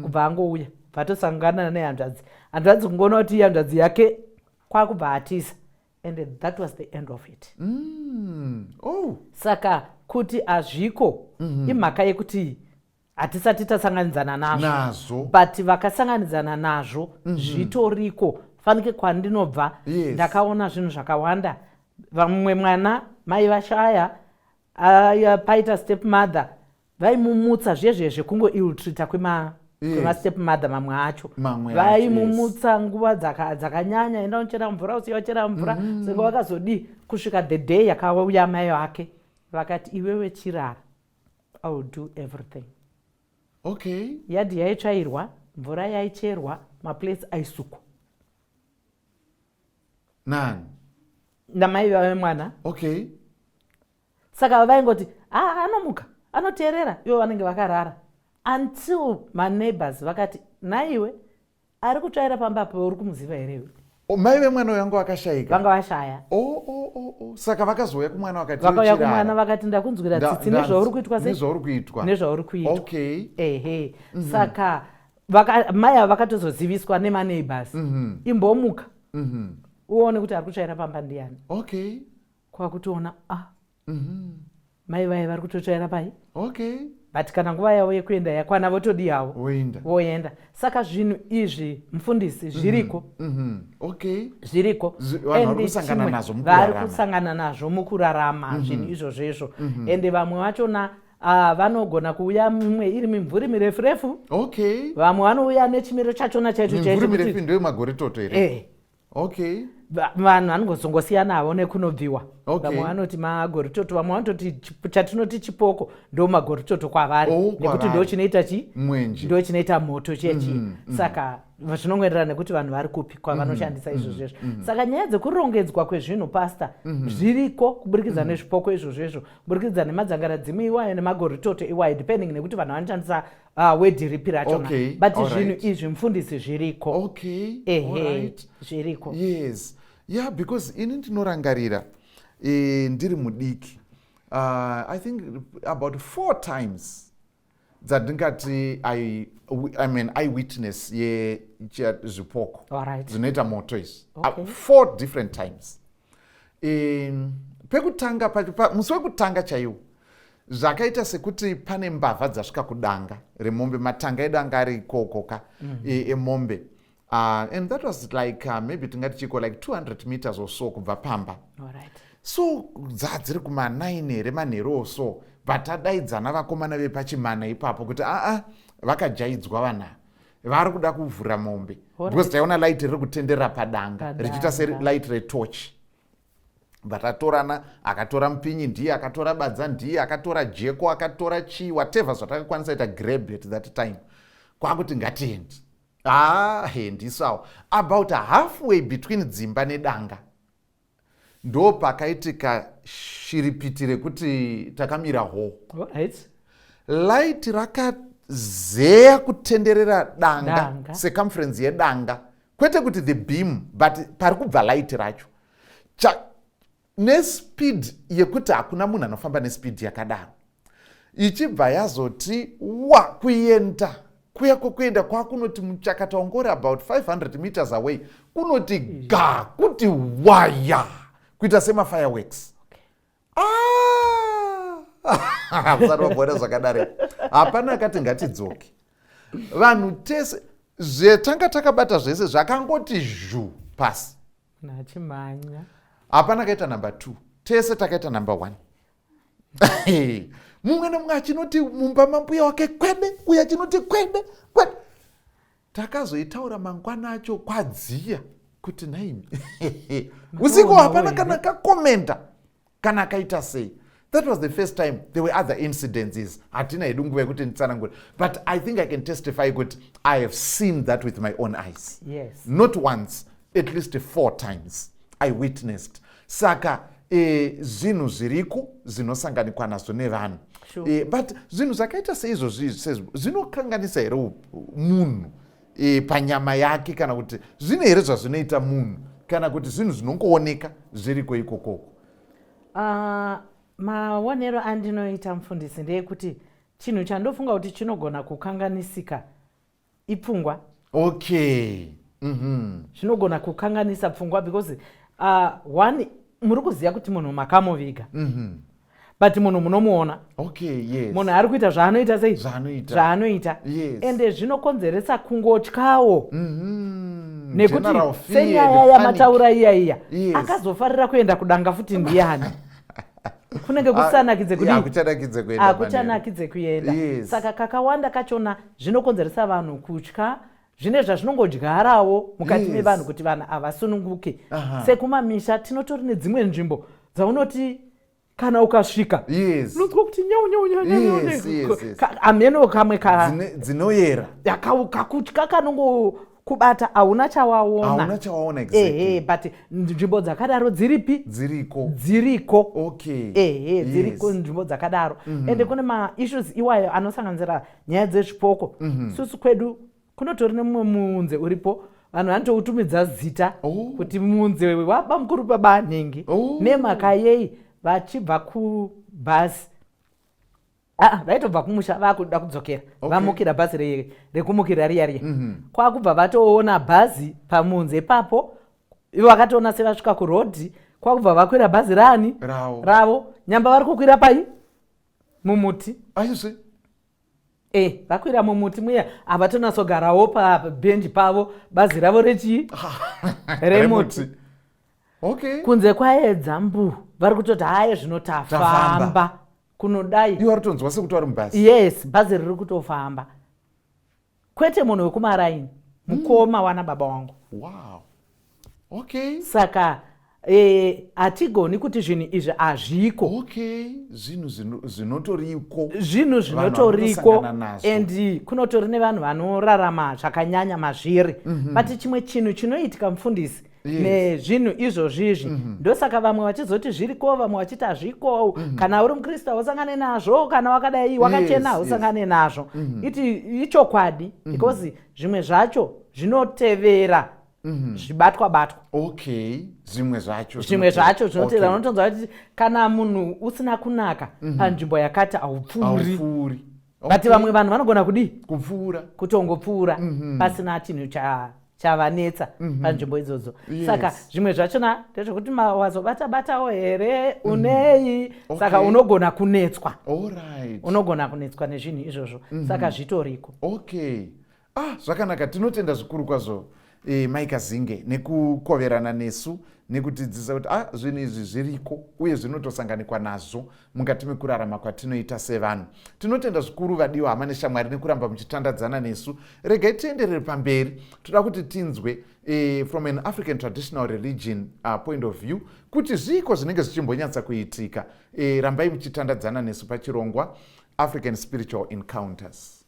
kubva angouya. Vatosangana nehanzvadzi. Hanzvadzi kungoona kuti hanzvadzi yake kwakubva atisa. And that was the end of it. Saka kuti azviko imhaka yekuti hatisati tasanganidzana nazvo. But vakasanganidzana nazvo zvitoriko. Fanike kwandinobva ndakaona zvinhu zvakawanda. Vamwe mwana mai vashaya paita stepmother vaimumutsa zvezvezve kungo ill-treater kwemastepmother mamwe acho. Vaimumutsa nguva dzakanyanya, enda uchera mvura, usiya uchera mvura. Saka vakazodii kusvika the day yakauya mai vake vakati iwewe chirara, I will do everything. Okay. Yadhi yaitsvairwa, mvura yaicherwa, maplates aisukwa. Nani? Namai vave mwana. Okay. Saka vaingoti anomuka, anoteerera, ivo vanenge vakarara. Until my neighbors vakati naiwe ari kutsvaira pamba pa uri kumuziva here. Mai vemwana yangu vakashayika. Vanga vashaya. Saka vakazouya kumwana vakati vakauya kumwana vakati ndakunzwira tsitsi nezvauri kuitwa sei? Nezvauri kuitwa. Okay. Saka mai ava vakatozoziviswa nemaneighbors. Imbomuka. Uone kuti ari kutsvaira pamba ndiani. Okay. Kwakutoona mai vai vari kutotsvaira pai. Okay. But kana nguva yavo yekuenda yakwana votodii havo voenda. Saka zvinhu izvi mufundisi zviriko. Okay. Zviriko. Vari kusangana nazvo mukurarama zvinhu izvozvo. Ende vamwe vachona vanogona kuuya mimwe iri mimvuri mirefu. Okay. Vamwe vanouya nechimiro chachona chaicho. Mimvuri mirefu ndeyo magore toto here. Okay. Vanhu vanongozongosiyana havo nekunobviwa. Vamwe vanoti magoritoto, vamwe vanototi chatinoti chipoko ndo magoritoto kwavari. Nekuti ndo chinoita chi? Mwenje. Ndo chinoita moto chechi. Saka zvinongoenderana nekuti vanhu vari kupi kwavanoshandisa izvozvo. Saka nyaya dzekurongedzwa kwezvinhu pasta zviriko kuburikidza nezvipoko izvozvo, kuburikidza nemadzangaradzi iwayo nemagoritoto iwayo depending nekuti vanhu vanoshandisa wedhi ripi rachona. But zvinhu izvi mufundisi zviriko. Okay. Zviriko. Yes. Yeah, because ini ndinorangarira ndiri mudiki. I think about 4 times dzandingati eyewitness yezvipoko zvinoita moto izvi. 4 different times. Pekutanga musi wekutanga chaiwo zvakaita sekuti pane mbavha dzasvika kudanga remombe, matanga edu anga ari kokoka emombe. And that was like maybe tingati chiko like 200 meters or so kubva pamba. So dzadziri kuma9 here manheru so, but adaidzana vakomana vepachimana ipapo kuti vakajaidzwa vanhu vari kuda kuvhura mombe. Because taiona light riri kutendera padanga richiita selight retorch. Vatatorana, akatora mupinyi ndiye, akatora badza ndiye, akatora jeko, akatora chii, whatever zvatakakwanisa ita grab at that time. Kwakuti ngatiendi. Hendi sawa. About halfway between dzimba nedanga ndo pakaitika shiripiti rekuti takamira ho. Light rakazeya kutenderera danga. Circumference yedanga. Kwete kuti the beam, but pari kubva light racho. Nespeed yekuti hakuna munhu anofamba nespeed yakadaro. Ichibva yazoti kuenda. Kuenda kwakunoti muchakata ungori about 500 meters away kunoti ga kuti waya kuita semafireworks. Musati wabvona zvakadare. Hapana akati ngatidzoke. Vanhu tese zvetanga takabata zvese zvakangoti zhu pasi. Nachimanya. Hapana kaita number 2. Tese takaita number 1. Mumwe nemumwe achinoti mumba mambuya wake kwede, uye achinoti kwede. Takazoitaura mangwana acho kwadziya kuti naimi. Usiku hapana kana kakomenta kana kaita sei. That was the first time. There were other incidences. Hatina idunguve kuti nditsanangure. But I think I can testify kuti I have seen that with my own eyes. Yes. Not once, at least 4 times I witnessed. Saka zvinhu zviriko zvinosanganikwa nazvo nevanhu. Sure. But zvinhu zvakaita seizvo zvinokanganisa here munhu panyama yake, kana kuti zvine here zvazvinoita munhu, kana kuti zvinhu zvinongooneka zviriko ikokoko. Maonero andinoita mufundisi ndeyekuti chinhu chandofunga kuti chinogona kukanganisika ipfungwa. Okay. Zvinogona kukanganisa pfungwa because one muri kuziva kuti munhu makamuviga. But munhu munomuona. Okay, yes. Munhu ari kuita zvaanoita sei? Zvaanoita. Yes. Ende zvinokonzeresa kungotyawo. Nekuti General fear, senyaya yamataura iya yes. Akazofarira kuenda kudanga futi ndiani. Kunenge kusanakidze kudi. Akuchanakidze kuenda. Yes. Saka kakawanda kachona zvinokonzeresa vanhu kutya. Zvine zvazvinongodyarawo mukati mevanhu kuti vanhu avasununguke. Sekumamisha tinotori nedzimwe nzvimbo dzaunoti kana ukasvika unonzwa kuti nyau ameno kamwe dzinoyera kakutya kanongokubata hauna chawaona. Exactly. But nzvimbo dzakadaro dziripi? Dziriko. Okay. Dziriko nzvimbo dzakadaro. Ende kune maissues iwayo anosanganisira nyaya dzezvipoko. Susu kwedu kunotori nemumwe munze uripo, vanhu vanotoutumidza zita kuti munze waba mukuru baba nhengi. Nemhaka yei vachibva kubhazi vaitobva kumusha vakuda kudzokera vamukira bhazi rekumukira riya kwakubva vatoona bhazi pamunze ipapo, ivo vakatoona sevasvika kurodhi, kwakubva vakwira bhazi ravo nyamba vari kukwira pai mumuti. Vakwira mumuti muya havatonatsogarawo pabhenji pavo, bhazi ravo remuti. Kunze kwaedza mbu vari kutoti haya zvinotafamba kunodai. Ivo ritonzwa sekuti vari mubhazi. Yes, bhazi riri kutofamba. Kwete munhu wekumaraini, mukoma wana baba wangu. Wow. Okay. Saka hatigoni kuti zvinhu izvi hazviko. Okay. Zvinhu zvinotoriko. Zvinhu zvinotoriko. And kunotori nevanhu vanorarama zvakanyanya mazviri. But chimwe chinhu chinoitika mufundisi nezvinhu izvozvizvi ndosaka vamwe vachizoti zviriko, vamwe vachiti hazviko. Kana uri mukrista hausangane nazvo, kana wakadai wakachena hausangane nazvo. Iti ichokwadi because zvimwe zvacho zvinotevera zvibatwa. Okay. Zvimwe zvacho zvinotevera. Unotonzwa kuti kana munhu usina kunaka panzvimbo yakati haupfuuri. But vamwe vanhu vanogona kudi kutongopfuura pasina chinhu chavanetsa panzvimbo idzodzo. Saka zvimwe zvachona ndezvekuti wazobata-batawo here unei. Saka unogona kunetswa. Unogona kunetswa nezvinhu izvozvo. Saka zvitoriko. Okay. Zvakanaka, tinotenda zvikuru kwazvo Maika Zinge nekukoverana nesu nekutidzidzisa kuti zvinhu izvi zviriko uye zvinotosanganikwa nazvo mukati mekurarama kwatinoita sevanhu. Tinotenda zvikuru vadiwa hama neshamwari nekuramba muchitandadzana nesu. Regai tienderere pamberi. Toda kuti tinzwe from an African traditional religion point of view kuti zviko zvinenge zvichimbonyatsa kuitika. Rambai muchitandadzana nesu pachirongwa African Spiritual Encounters.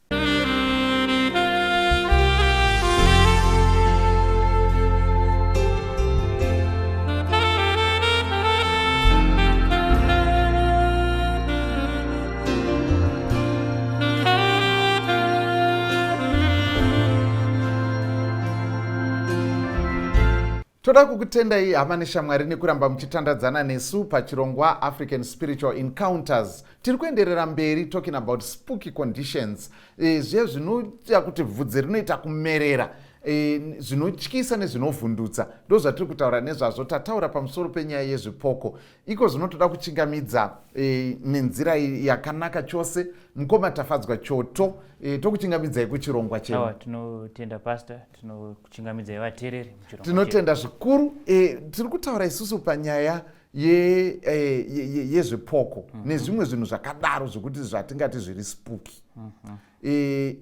Toda kukutendai hama neshamwari nekuramba muchitandadzana nesu pachirongwa African Spiritual Encounters. Tiri kuenderera mberi talking about spooky conditions. Zviye zvinoita kuti bvudzi rinoita kumerera zvinotyisa nezvinovhundutsa ndo zvatiri kutaura nezvazvo. Tataura pamusoro penyaya yezvipoko, iko zvinotoda kuchingamidza nenzira yakanaka chose. Mukoma tafadzwa choto, tokuchingamidzai kuchirongwa chenu. Tinotenda pastor, tinokuchingamidzai vateereri muchirongwa. Tinotenda zvikuru. Tiri kutaura isusu panyaya yezvipoko nezvimwe zvinhu zvakadaro zvokuti zvatingati zviri spooky.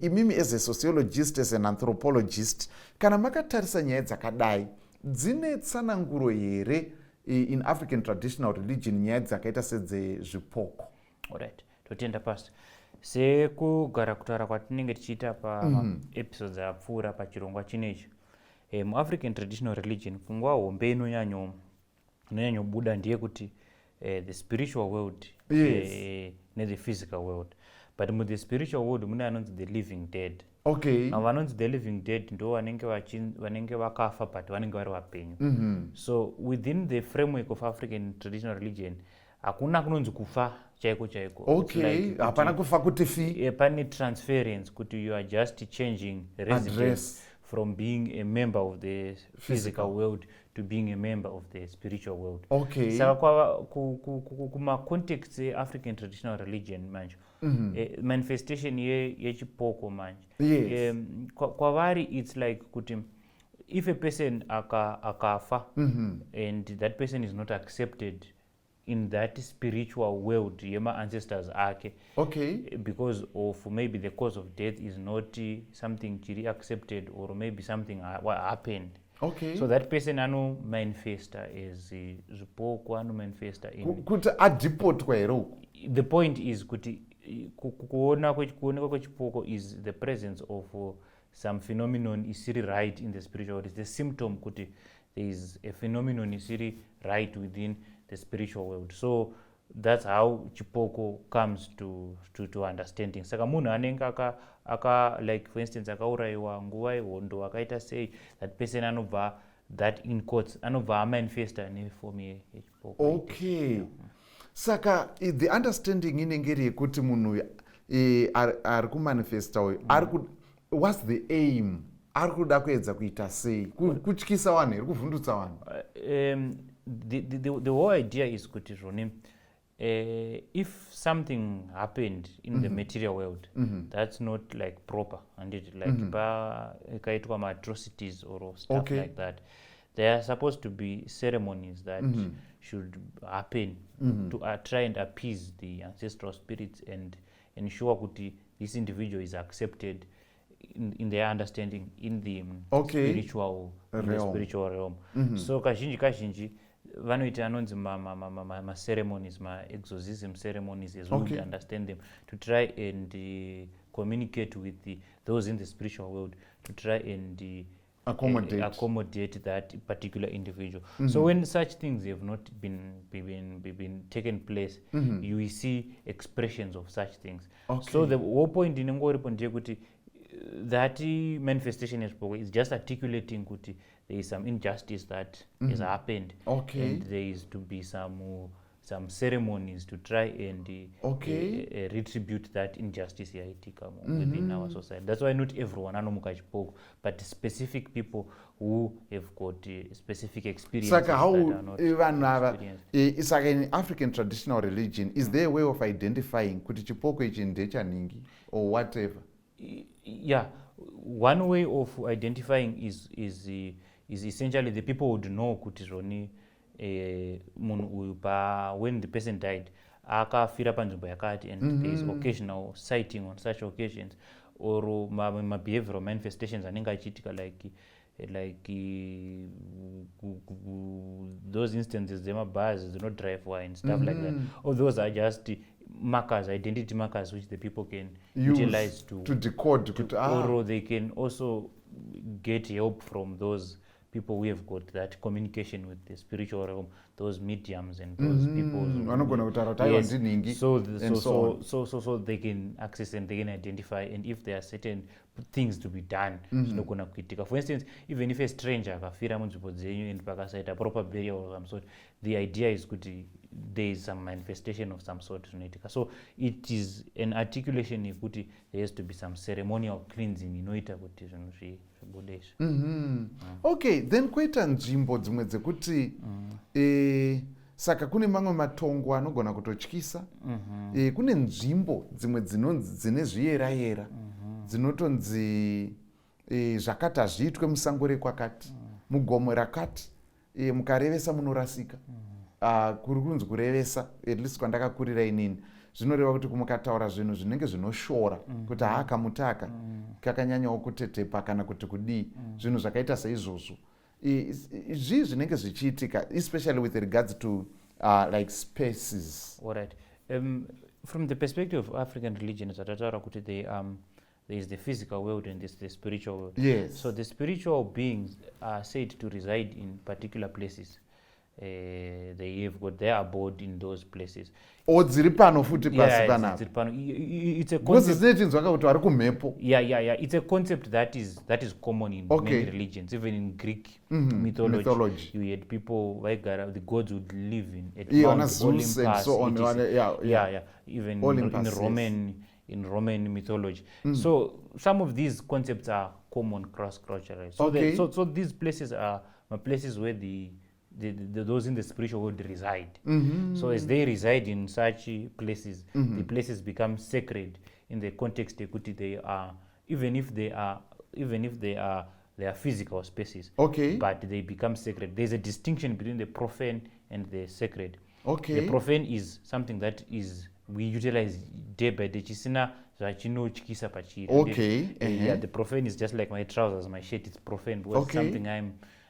Imimi as a sociologist, as an anthropologist, kana makatarisa nyaya dzakadai, dzine tsananguro here in African traditional religion nyaya dzakaita sedzezvipoko? Alright, totenda pastor. Sekugara kutaura kwatinenge tichiita episodes apfuura pachirongwa chinechi, muAfrican traditional religion pfungwa hombe inonyanyobuda ndeyekuti the spiritual world nethe physical world. But with the spiritual world mune anonzi the living dead. Okay. Vanonzi the living dead ndo vanenge vakafa but vanenge vari vapenyu. So within the framework of African traditional religion hakuna kunonzi kufa chaiko. Okay, hapana kufa kuti fi. Pane transference kuti you are just changing residence from being a member of the physical world to being a member of the spiritual world. Okay. Saka kuma context African traditional religion manje, manifestation yechipoko manje. Yes. Kwavari it's like kuti if a person akafa and that person is not accepted in that spiritual world yema ancestors ake, okay, because of maybe the cause of death is not something chiri accepted or maybe something happened. Okay. So that person ano manifesta as zvipoko, ano manifesta in kuti adipotwa here. The point is kuti kuonekwa kwechipoko is the presence of some phenomenon isiri right in the spiritual world. It's the symptom kuti there is a phenomenon isiri right within the spiritual world. So that's how chipoko comes to understanding. Saka munhu anenge aka like for instance akaurayiwa nguva yehondo akaita sei, that person anobva that in quotes anobva amanifesta neform yechipoko. Okay. Saka the understanding inenge iri yekuti munhu ari kumanifesta uyu what's the aim? Ari kuda kuedza kuita sei? Kutyisa vanhu here, kuvhundutsa vanhu? The whole idea is kuti Roni, if something happened in the material world, that's not like proper, and it like kaitwa atrocities or stuff like that. There are supposed to be ceremonies that should happen to try and appease the ancestral spirits and ensure kuti this individual is accepted in their understanding in the spiritual realm. So kazhinji vanoita anonzi ma ceremonies, ma exorcism ceremonies as we would understand them, to try and communicate with those in the spiritual world, to try and accommodate that particular individual. So when such things have not been taken place, you will see expressions of such things. So the whole point in ngoripo ndeyekuti that manifestation is just articulating kuti there is some injustice that has happened, and there is to be some ceremonies to try and retribute that injustice yaitika within our society. That's why not everyone anomuka chipoko, but specific people who have got specific experiences. Saka how saka in African traditional religion, is there a way of identifying kuti chipoko ichi ndechaningi or whatever? Yeah, one way of identifying is essentially the people would know kuti Roni munhu uyu when the person died akafira panzvimbo yakati, and there is occasional sighting on such occasions or behavioral manifestations anenge achiitika like those instances dzemabhazi dzinodriveway and stuff like that. All those are just markers, identity markers, which the people can utilize to decode, or they can also get help from those people who have got that communication with the spiritual realm those mediums and those people vanogona kutaura kuti aiwa ndinhingi so they can access and they can identify, and if there are certain things to be done zvinogona kuitika. For instance, even if a stranger akafira munzvimbo dzenyu and pakasaita proper burial of some sort, the idea is kuti there is some manifestation of some sort zvinoitika. So it is an articulation yekuti there has to be some ceremonial cleansing inoita kuti zvinhu zvibude izvi. Okay, then koita nzvimbo dzimwe dzekuti saka kune mamwe matongo anogona kutotyisa. Kune nzvimbo dzimwe dzine zviyera-yera dzinotonzi zvakati hazviitwe musango rekwakati, mugomo rakati, mukarevesa munorasika. Kuri kunzi kurevesa, at least kwandakakurira inini, zvinoreva kuti mukataura zvinhu zvinenge zvinoshora kuti kamutaka kakanyanyawo kutetepa kana kuti kudii, zvinhu zvakaita saizvozvo. Izvi zvinenge zvichiitika, especially with regards to like spaces. All right. From the perspective of African religions, there is the physical world and there's the spiritual world. Yes. So the spiritual beings are said to reside in particular places. They have got their abode in those places. Dziri pano futi pasi panapa. It's a concept. Zvinochinzwa kuti vari kumhepo. Yeah. It's a concept that is common in many religions. Even in Greek mythology, you had people like the gods would live at Mount Olympus and so on. Even Olympus, in Roman mythology. So some of these concepts are common cross-cultural. So these places are places where those in the spiritual world reside. So as they reside in such places, the places become sacred in the context they are, even if they are physical spaces, but they become sacred. There's a distinction between the profane and the sacred. The profane is something that is we utilize day by day. Chisina zvachinotyisa pachiri. The profane is just like my trousers, my shirt. It's profane because something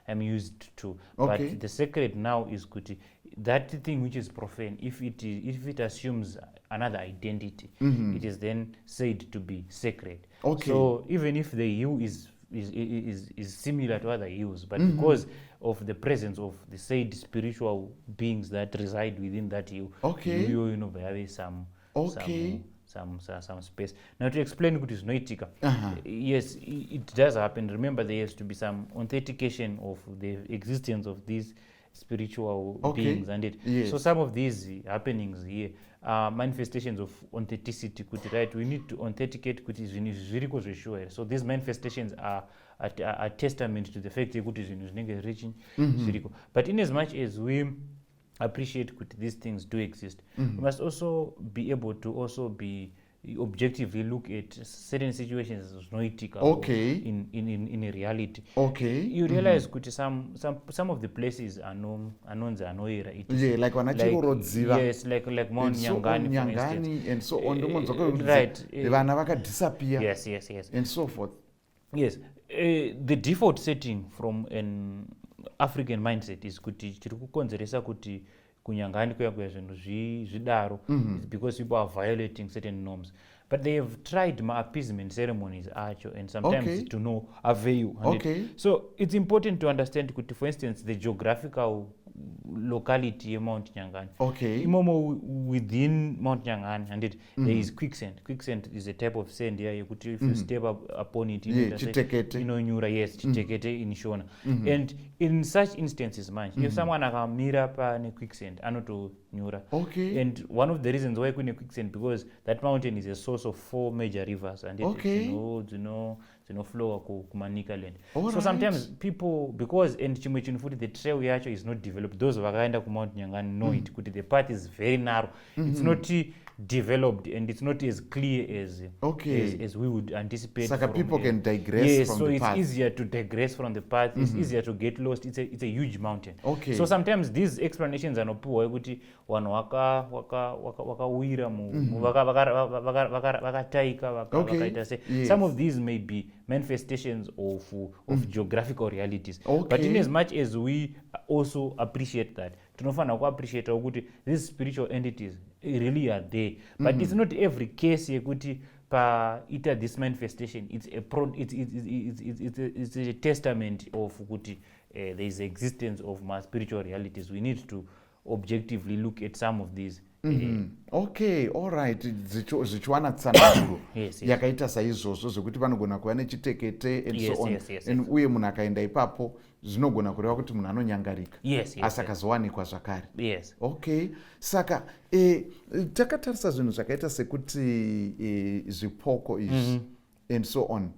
I'm used to. But the sacred now is kuti that thing which is profane, if it assumes another identity, it is then said to be sacred. So even if the hue is similar to other hues, but because of the presence of the said spiritual beings that reside within that hue, you know, there is some space. Now to explain what is noitica, yes, it does happen. Remember, there has to be some authentication of the existence of these spiritual beings, and so some of these happenings here are manifestations of authenticity. Right? We need to authenticate kuti sure. So these manifestations are a testament to the fact that reaching zviriko. But in as much as we appreciate that these things do exist, we must also be able to also be objectively look at certain situations as noitica in a reality. You realize that some of the places are known like yes, like Mount Nyangani and so on. Right. Vana vakadisappear. Yes. And so forth. Yes. The default setting from an African mindset is kuti tiri kukonzeresa kuti kunyangani kuya zvinhu zvidaro is because people are violating certain norms. But they have tried appeasement ceremonies acho, and sometimes to no avail. So it's important to understand kuti, for instance, the geographical locality of Mount Nyangani. Imomo within Mount Nyangani, and there is quicksand. Quicksand is a type of sand here. If you step upon it, nyura, yes, chitekete in Shona. And in such instances, if someone akamira pa ne quicksand, anoto nyura. And one of the reasons why kune quicksand, because that mountain is a source of 4 major rivers, and it flow kumanika land. So sometimes people, because the trail yacho is not developed, those who are to Mount Nyangani know it. The path is very narrow. It's not developed, and it's not as clear as we would anticipate. So people can digress from the path. It's easier to digress from the path. It's easier to get lost. It's a huge mountain. So sometimes these explanations are not poor. One waka wira some of these may be manifestations of geographical realities. But in as much as we also appreciate that, appreciate these spiritual entities really are there. But it's not every case this manifestation. It's a testament of there is the existence of spiritual realities, we need to objectively look at some of these. Okay, all right, zichiwana tsanadzuro Yes, yes. yakaita saizvozvo zvekuti panogona kuva nechitekete and Yes, so on. yes, yes, And yes. uye munhu akaenda ipapo zvinogona kureva kuti munhu anonyangarika Yes, yes, asi yes. akazowanikwa zvakare. Yes. Okay, saka takatarisa zvinhu zvakaita sekuti zvipoko izvi and so on,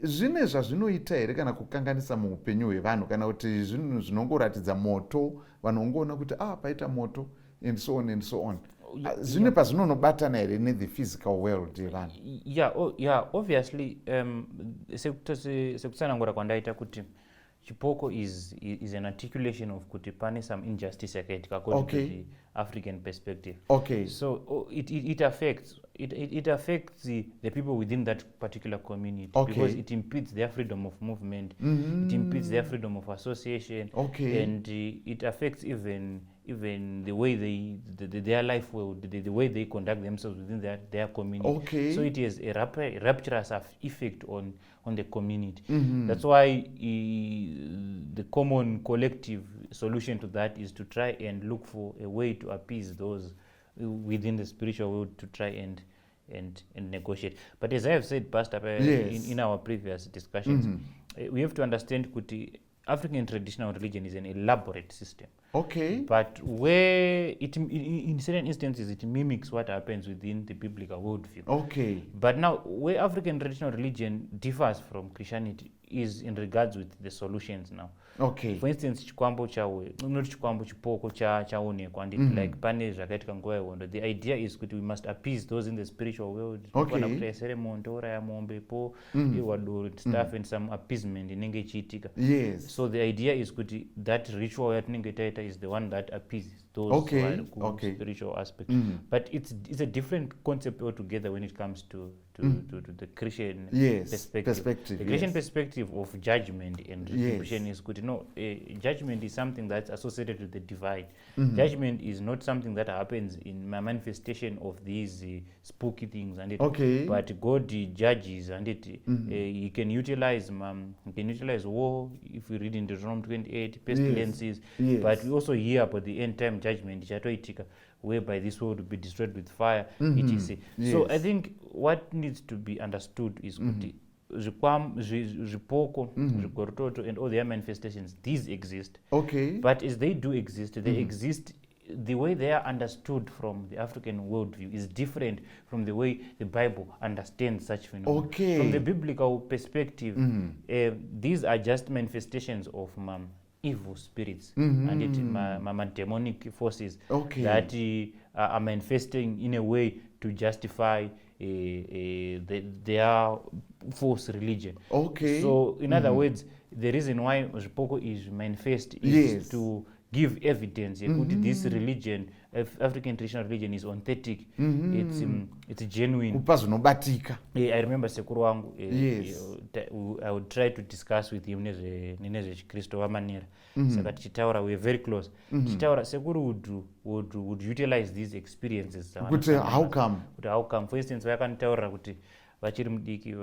zvine zvazvinoita here kana kukanganisa muupenyu hwevanhu, kana kuti zvinhu zvinongoratidza moto, vanhu vangoona kuti paita moto and so on and so on, zvine pazvinonobatana here nethe physical world yevanhu? Yeah, obviously sekutsanangura kwandaita kuti chipoko is an articulation of kuti pane some injustice yakaitika according to the African perspective. Okay. So it affects the people within that particular community, Okay. because it impedes their freedom of movement, it impedes their freedom of association, Okay. and it affects even the way their life world, the way they conduct themselves within their community. Okay. So it has a rapturous effect on the community. That's why the common collective solution to that is to try and look for a way to appease those within the spiritual world, to try and negotiate. But as I have said, Pastor, Yes. in our previous discussions, we have to understand that African traditional religion is an elaborate system. Okay. But where in certain instances it mimics what happens within the biblical worldview. Okay. But now, where African traditional religion differs from Christianity is in regards with the solutions now. Okay. For instance, chikwambo not chikwambo chipoko chaonekwa and like pane zvakaitika nguva yehondo. The idea is that we must appease those in the spiritual world. Okay. Stuff and some appeasement inenge ichiitika. Yes. So the idea is that ritual yatinenge taita is the one that appeases those Okay, who are good okay. spiritual aspect. But it's a different concept altogether when it comes to the Christian Yes, perspective. The Christian yes. perspective of judgment and retribution is good. No, judgment is something that's associated with the divine. Judgment is not something that happens in my manifestation of these spooky things, and Okay. but God judges, and He can utilize war. If we read in Deuteronomy 28, pestilences, Yes. but we also hear about the end time judgment, whereby this world will be destroyed with fire, etc. So Yes. I think what needs to be understood is kuti zvipoko, zvikorototo, and all their manifestations, these exist. Okay. But as they do exist, they exist. The way they are understood from the African worldview is different from the way the Bible understands such phenomena. Okay. From the biblical perspective, these are just manifestations of evil spirits and demonic forces Okay. that are manifesting in a way to justify their false religion. Okay. So, in other words, the reason why Zvipoko is manifest is Yes. to give evidence that this religion, African traditional religion, is authentic. It's genuine. Kupa zvinobatika. I remember sekuru wangu, Yes. I would try to discuss with him nezve chikristu vamanera. Saka tichitaura, we are very close. Tichitaura, sekuru would utilize these experiences. Kuti how come? For instance, vakanitaurira kuti vachiri mudiki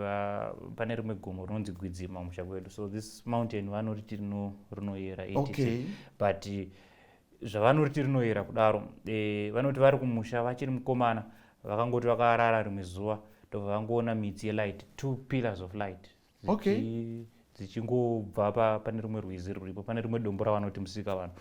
pane rimwe gomo rinonzi Gwidzima musha kwedu. So this mountain vanoriti rinoyera 80. Okay. But zvavanoti rinoyera kudaro, vanoti vari kumusha vachiri mukomana vakangoti vakarara rimwe zuva ndobva vangoona midzi yelight, 2 pillars of light. Okay. Dzichingobva pane rimwe rwizi ruripo, pane rimwe dombo ravanoti musika vanhu.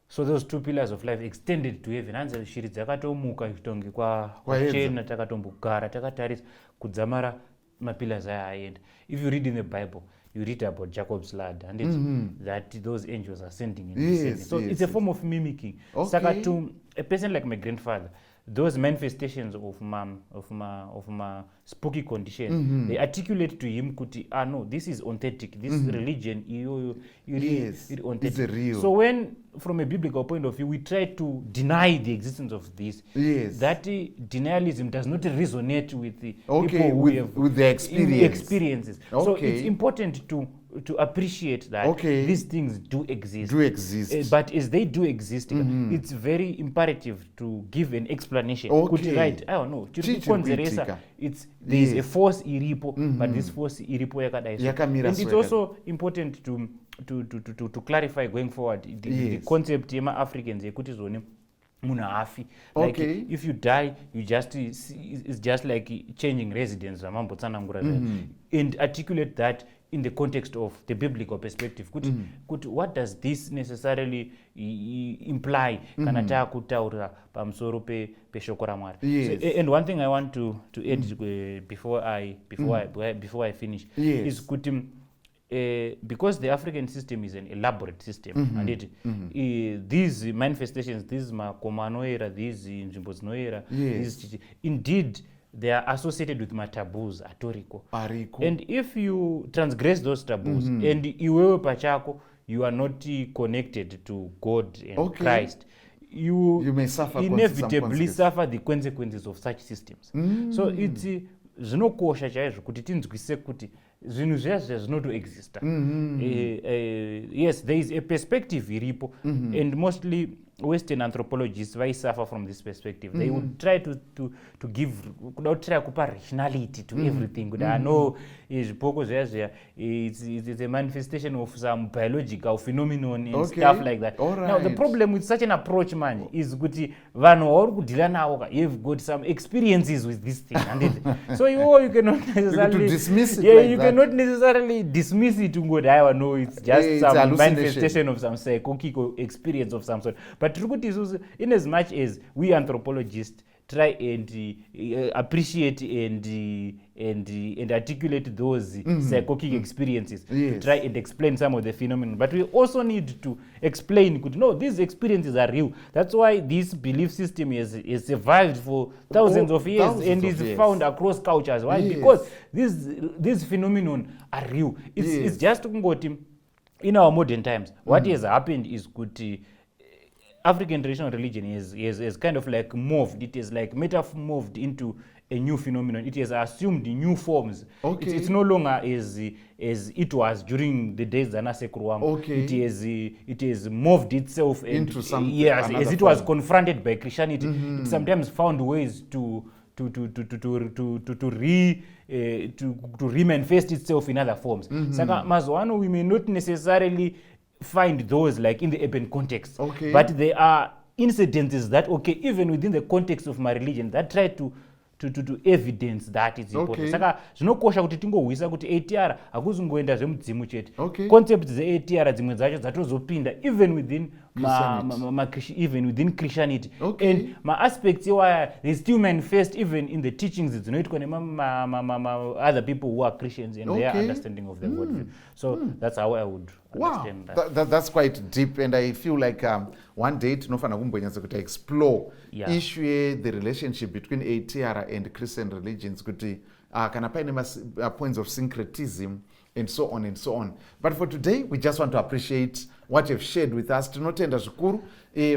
So those 2 pillars of life extended to heaven. Hanzi shiri dzakatomuka kutonge kwachena, takatombogara takatarisa kudzamara mapillars aya aenda. If you read in the Bible, you read about Jacob's ladder, and that those angels are sending and descending. So it's a form of mimicking. Okay. Saka to a person like my grandfather, those manifestations of my spooky condition, they articulate to him kuti, no, this is authentic. This religion, Yes, it authentic. it's real. So when, from a biblical point of view, we try to deny the existence of this, Yes. that denialism does not resonate with the Okay, people who with- have with the experiences. So Okay. it's important to appreciate that Okay. these things do exist. Do exist. But as they do exist, it's very imperative to give an explanation. Okay. Kuti, right, I don't know, Chiri chiri kukonzeresa, kuitika. it's there is a force iripo, but this force iripo yakadai. Yakamira And it's so also important to clarify going forward the concept yema Africans yekuti zone munhu hafi. Like if you die, you just it's just like changing residence zvamambotsanangura and articulate that in the context of the biblical perspective. What does this necessarily imply kana taakutaura pamusoro peshoko raMwari? And one thing I want to add before I finish is kuti because the African system is an elaborate system, and these manifestations, these makomanoera, these nzvimbo dzinoera, indeed they are associated with mataboos atoriko. And if you transgress those taboos and iwewe pachako you are not connected to God and Christ, you may suffer inevitably suffer the consequences of such systems. So it's zvinokosha chaizvo kuti tinzwisise kuti zvinhu zviya zvinotoexista. Yes, there is a perspective iripo, and mostly Western anthropologists suffer from this perspective. They would try to give, try kupa rationality to everything. I know it's a manifestation of some biological phenomenon and stuff like that. Now the problem with such an approach, man, is kuti vanhu vauri kudhila navo, you've got some experiences with this thing, and so you cannot necessarily dismiss it. You cannot necessarily dismiss it. No, it's just some manifestation of some psychical experience of some sort. But in as much as we anthropologists try and appreciate and articulate those psychic experiences, to try and explain some of the phenomena, but we also need to explain, no, these experiences are real. That's why this belief system is survived for thousands of years and is found across cultures. Why? Because these phenomenon are real. It's just in our modern times, what has happened is good. African traditional religion is kind of like morphed. It is like metamorphed into a new phenomenon. It has assumed new forms. It's no longer as it was during the days of Nasekruam. It has morphed itself into something. Yes, as it was confronted by Christianity, it sometimes found ways to remanifest itself in other forms. Saka mazwano, we may not necessarily find those like in the urban context, but there are incidences that even within the context of my religion that try to evidence that it's important. Saka zvinokosha kuti tingohwisa kuti ATR hakuzongoenda zvemudzimu chete. Concepts dze-ATR dzimwe dzacho dzatozopinda even within Christianity. And aspects where they still manifest even in the teachings dzinoitwa other people who are Christians and their understanding of the worldview. So that's how I would understand that. That's quite deep, and I feel like one day tinofana kumbonyatsa kuti explore issue the relationship between ATR and Christian religions, kuti kana paine points of syncretism and so on and so on. But for today, we just want to appreciate what you've shared with us. Tinotenda zvikuru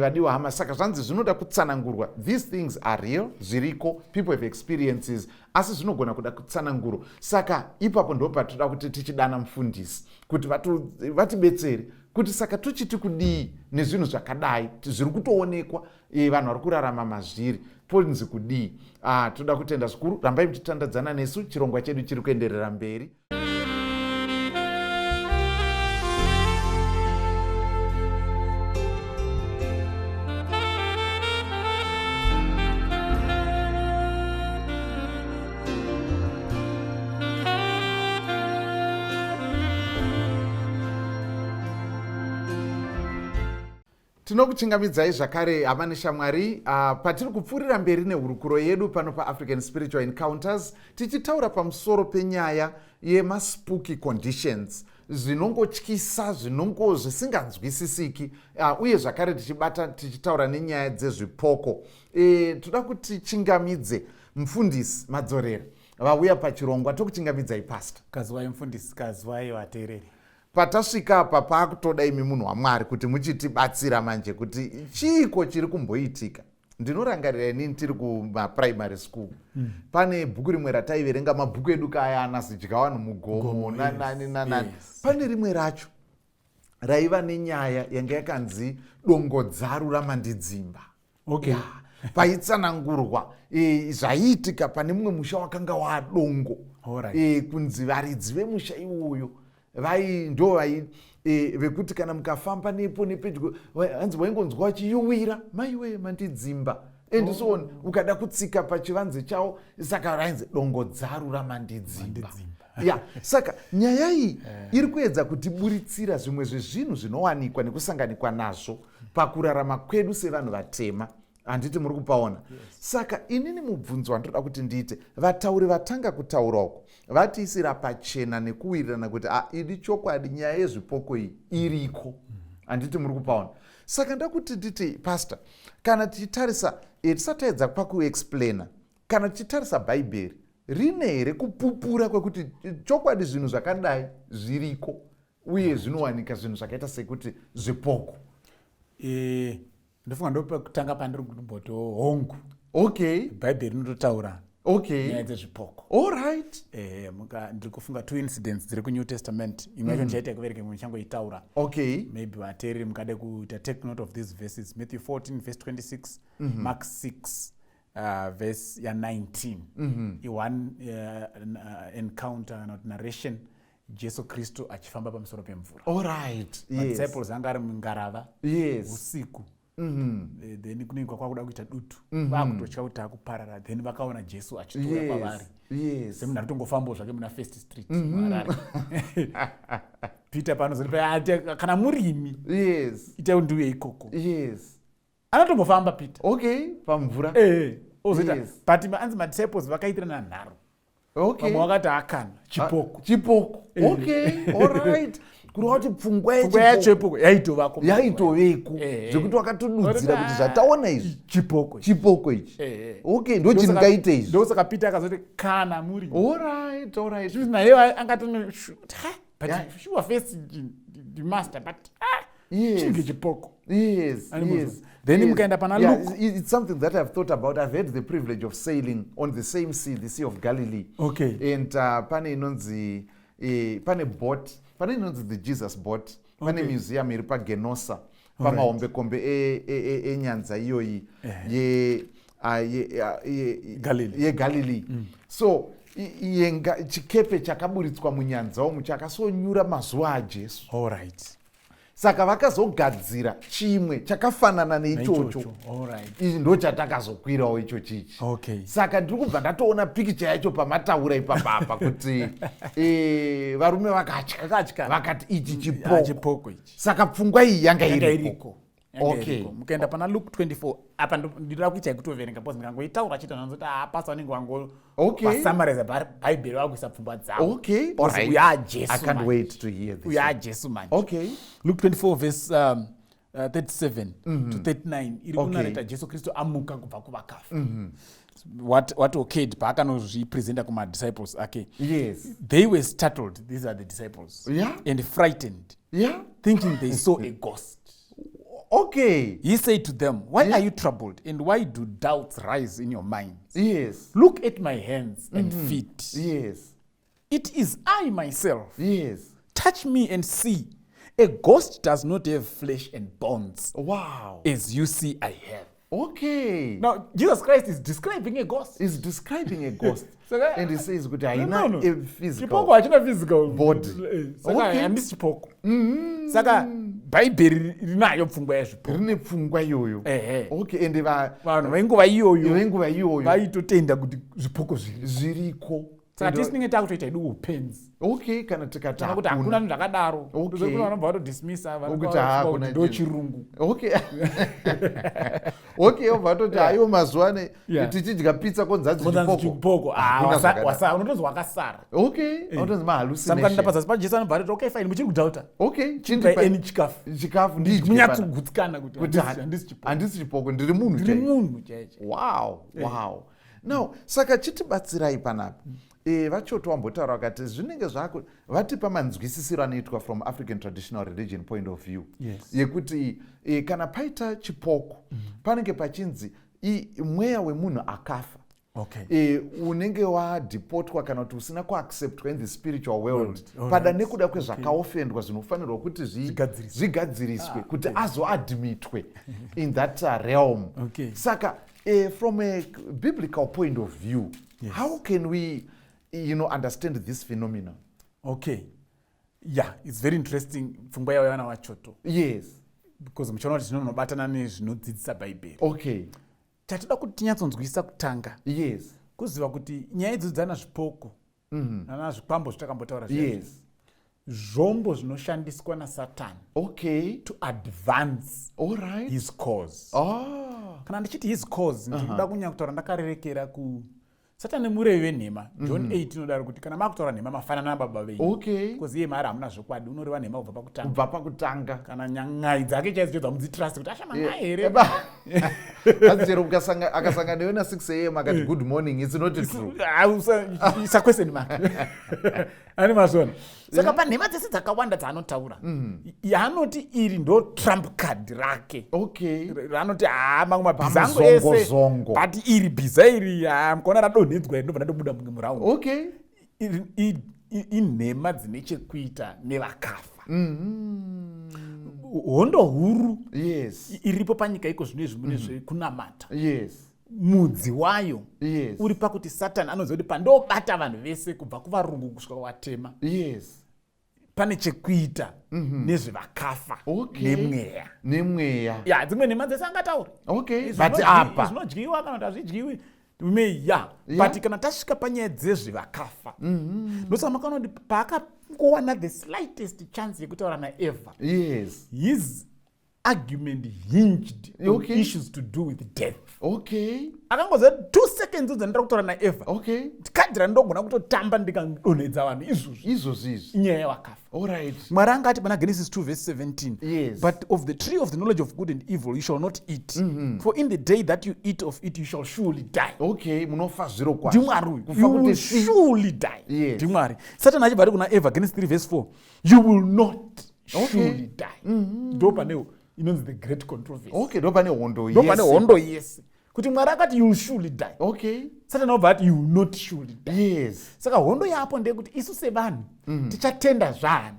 vadiwa hama, saka zvanzi zvinoda kutsanangurwa. These things are real, zviriko, people have experiences, asi zvinogona kuda kutsanangurwa. Saka ipapo ndo patoda kuti tichidana mufundisi kuti vatibetsere kuti saka tuchiti kudii nezvinhu zvakadai zviri kutoonekwa, vanhu vari kurarama mazviri ponzi kudii. Toda kutenda zvikuru, rambai muchitandadzana nesu, chirongwa chedu chiri kuenderera mberi. Tinokuchingamidzai zvakare hama neshamwari patiri kupfuurira mberi nehurukuro yedu pano paAfrican Spiritual Encounters, tichitaura pamusoro penyaya yemaspooky conditions, zvinongotyisa, zvinongo zvisinganzwisisiki, uye zvakare tichitaura nenyaya dzezvipoko. Toda kuti chingamidze mufundisi Madzorera vauya pachirongwa. Tokuchingamidzai pastor. Kazwai mufundisi, kazwai vateereri. Patasvika apa pakutoda imi munhu waMwari kuti muchitibatsira manje kuti chiiko chiri kumboitika. Ndinorangarira inini tiri kumaprimary school, pane bhuku rimwe rataiverenga, mabhuku edu kaya anazidya vanhu mugomo nani. Pane rimwe racho raiva nenyaya yanga yakanzi dongodzaru ramandidzimba. paitsanangurwa zvaiitika pane mumwe musha wakanga wadongo kunzi varidzi vemusha iwoyo vekuti kana mukafamba nepo nepedyo hanzi waingonzwa vachiyuwira maiwe mandidzimba and so on ukada kutsika pachivanze chavo saka rainzi dongo dzaru ramandidzimba saka nyaya iyi iri kuedza kutiburitsira zvimwe zvezvinhu zvinowanikwa nekusanganikwa nazvo pakurarama kwedu sevanhu vatema. Handiti muri kupaona? Saka inini mubvunzo wandoda kuti ndiite, vatauri vatanga kutaura uko vatiisira pachena nekuwirirana kuti idi chokwadi nyaya yezvipoko iyi iriko. Handiti muri kupaona? Saka ndakuti nditi pastor, kana tichitarisa tisataedza pakuexplaina, kana tichitarisa bhaibheri rine here kupupura kwekuti chokwadi zvinhu zvakadai zviriko uye zvinowanika zvinhu zvakaita sekuti zvipoko? Ndofunga ndopekutanga pandiri kutomboto hongu. Bhaibheri rinototaura nyaya dzezvipoko. Alright. Ndiri kufunga 2 incidents dziri kuNew Testament. Imwe yacho ndichaita kuvereka imwe ndichangoitaura. Maybe vateereri mukade kuita take note of these verses. Matthew 14 verse 26, Mark 6 verse ya 19. One encounter, not narration, Jesu Kristu achifamba pamusoro pemvura. Alright. Disciples anga ari mungarava usiku. Then kunenge kwakuda kuita dutu vakutotya kuti akuparara, then vakaona Jesu achitora kwavari semunhu ari kutongofambawo zvake muna First Street Harare. Peter panozoti kana murimi itai ndiuye ikoko, anotombofamba Peter pamvura ozoita but anzi madisciples vakaitirana nharo. Vamwe vakati akana chipoko. Alright. Kurova kuti pfungwa yacho ipoko yaitoveko zvekuti wakatodudzira kuti zvataona izvi chipoko ichi. Ndo chingaite izvi. Ndosaka Peter akazoti kana muri. Alright. Naye angatone but sure first the master but chinge chipoko. Then mukaenda pana Luke. It's something that I've thought about. I've had the privilege of sailing on the same sea, the Sea of Galilee. And pane inonzi pane boat, pane inonzi the Jesus boat, pane museum iri paGenosa pamahombekombe enyanza iyoyi yeGalilee. So chikepe chakaburitswa munyanza umu chakasonyura mazuva aJesu. Saka vakazogadzira chimwe chakafanana neichocho. Izvi ndo chatakazokwirawo icho chichi. Saka ndiri kubva ndatoona pikicha yacho pamataura ipapapa kuti varume vakatya vakati ichi chipoko. Saka pfungwa iyi yanga iriko. Mukaenda pana Luke 24 apa ndinoda kuita kutoverenga pozi ngangoitaura chita nanzoti pastor wanenge wango summarize Bible wakuisa pfungwa dzavo. Uya Jesu. I can't wait to hear this. Uya Jesu man. Luke 24 verse 37 to 39 iri kunareta Jesu Kristu amuka kubva kuvakafa. What occurred paakanozvipresenta kumadisciples ake. They were startled, these are the disciples, and frightened, thinking they saw a ghost. He said to them, why are you troubled, and why do doubts rise in your minds? Look at my hands and feet. It is I myself. Touch me and see. A ghost does not have flesh and bones. As you see I have. Now Jesus Christ is describing a ghost. And he says kuti haina physical body. Handisi chipoko. Saka Bhaibheri rinayo pfungwa yazvipoko. Rine pfungwa iyoyo. And vanhu venguva iyoyo vaitotenda kuti zvipoko zviriko. Saka tisinenge takutoita idu upenzi. Kana tikati kuti hakuna zvinhu zvakadaro. Ndozvekuti vanobva vatodismissa vanoti ndo chirungu. Obva toti aiwo mazuva tichidya pizza konzanzi chipoko. Unotozwa wakasara. Unotonzi mahallucination. Saka pazasi paJesu anobva atoti fine muchiri kudhauta. Chindipeni chikafu munyatsogutsikana kuti handisi chipoko ndiri munhu chaicho. Wow. Now saka chitibatsirai panapa. Vachoto vambotaura vakati zvinenge zvako vatipa manzwisisiro anoitwa from African traditional religion point of view. Yekuti kana paita chipoko panenge pachinzi mweya wemunhu akafa Okay. Unenge wadepotwa kana kuti usina kuacceptwa in the spiritual world pada nekuda kwezvakaofendwa zvinofanirwa kuti zvigadziriswe kuti azoadmitwe in that realm. Saka from a biblical point of view, how can we understand this phenomenon? Okay. Yeah, it's very interesting pfungwa yavana vachoto. Yes. Because muchaona kuti zvinonobatana nezvinodzidzisa bhaibheri. Okay. Chatoda kuti tinyatsonzwisisa kutanga. Yes. Kuziva kuti nyaya idzodzana zvipoko nana zvikwambo zvatakambotaura yes. zvombo zvinoshandiswa naSatan to advance his cause. Kana ndichiti his cause ndinoda kunyanya kutaura ndakarerekera ku Satani mureve wenhema John 8 inodaro kuti kana makutaura nhema mafanana nababa venyu because iye mari hamuna zvokwadi unoreva nhema kubva pakutanga kana nyang'ai dzake chaidzo dzamudzitrust kuti ashamanga here azero akasangana newe 6 am akati good morning, it's not true. Isa question mark. Ani mazona. Saka panhema dzese dzakawanda dzaanotaura yaanoti iri ndo trump card rake. Ranoti mangu mabhiza angu ese but iri bhiza iri mukona radonhedzwa iri ndobva ndobuda muraund. Inhema dzine chekuita nevakafa. Hondo huru iripo panyika iko zvino izvi mune zvekunamata. Mudzi wayo uri pakuti Satani anoziva kuti pandobata vanhu vese kubva kuvarungu kusvika kuvatema pane chekuita nezvevakafa nemweya. Dzimwe nhema dzese angataura but apa zvinodyiwa kana kuti hazvidyiwi but kana tasvika panyaya dzezvevakafa ndosaka makaona kuti paakawana the slightest chance yekutaura naEvha, his argument hinged on issues to do with death. Akangoziva 2 seconds dzandira kutaura naEvha kadhi randogona kutotamba ndikadonhedza vanhu izvozvi inyaya yevakafa. Mwari angati pana Genesis 2 verse 17 but of the tree of the knowledge of good and evil you shall not eat for in the day that you eat of it you shall surely die. Munofa zviro kwazvo. Ndimwari you will surely die. Ndimwari Satani achibva kuna Eva Genesis 3 verse 4 you will not surely die. Ndo pane inonzi the great controversy. Ndo pane hondo yes kuti Mwari akati you will surely die. Satani obva ati you will not surely die. Saka hondo yapo ndeyekuti isu sevanhu tichatenda zvani.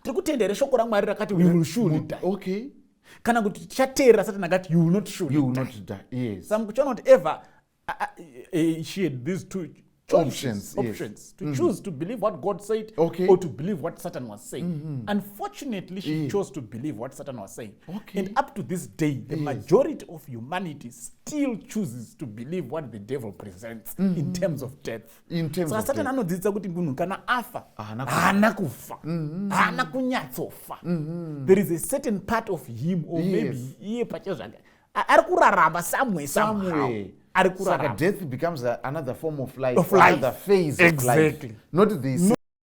Tiri kutendere shoko raMwari rakati we will surely die. Kana kuti tichateerera Satani akati you will not surely die. Saka mukuchiona kuti Eva she had these two options to choose to believe what God said or to believe what Satan was saying. Unfortunately, she chose to believe what Satan was saying. And up to this day, the majority of humanity still chooses to believe what the devil presents in terms of death. So Satan anodzidzisa kuti munhu kana afa haana kufa, haana kunyatsofa. There is a certain part of him or maybe iye pachezvake ari kurarama somewhere. Saka death becomes another form of life, another phase of life. Not the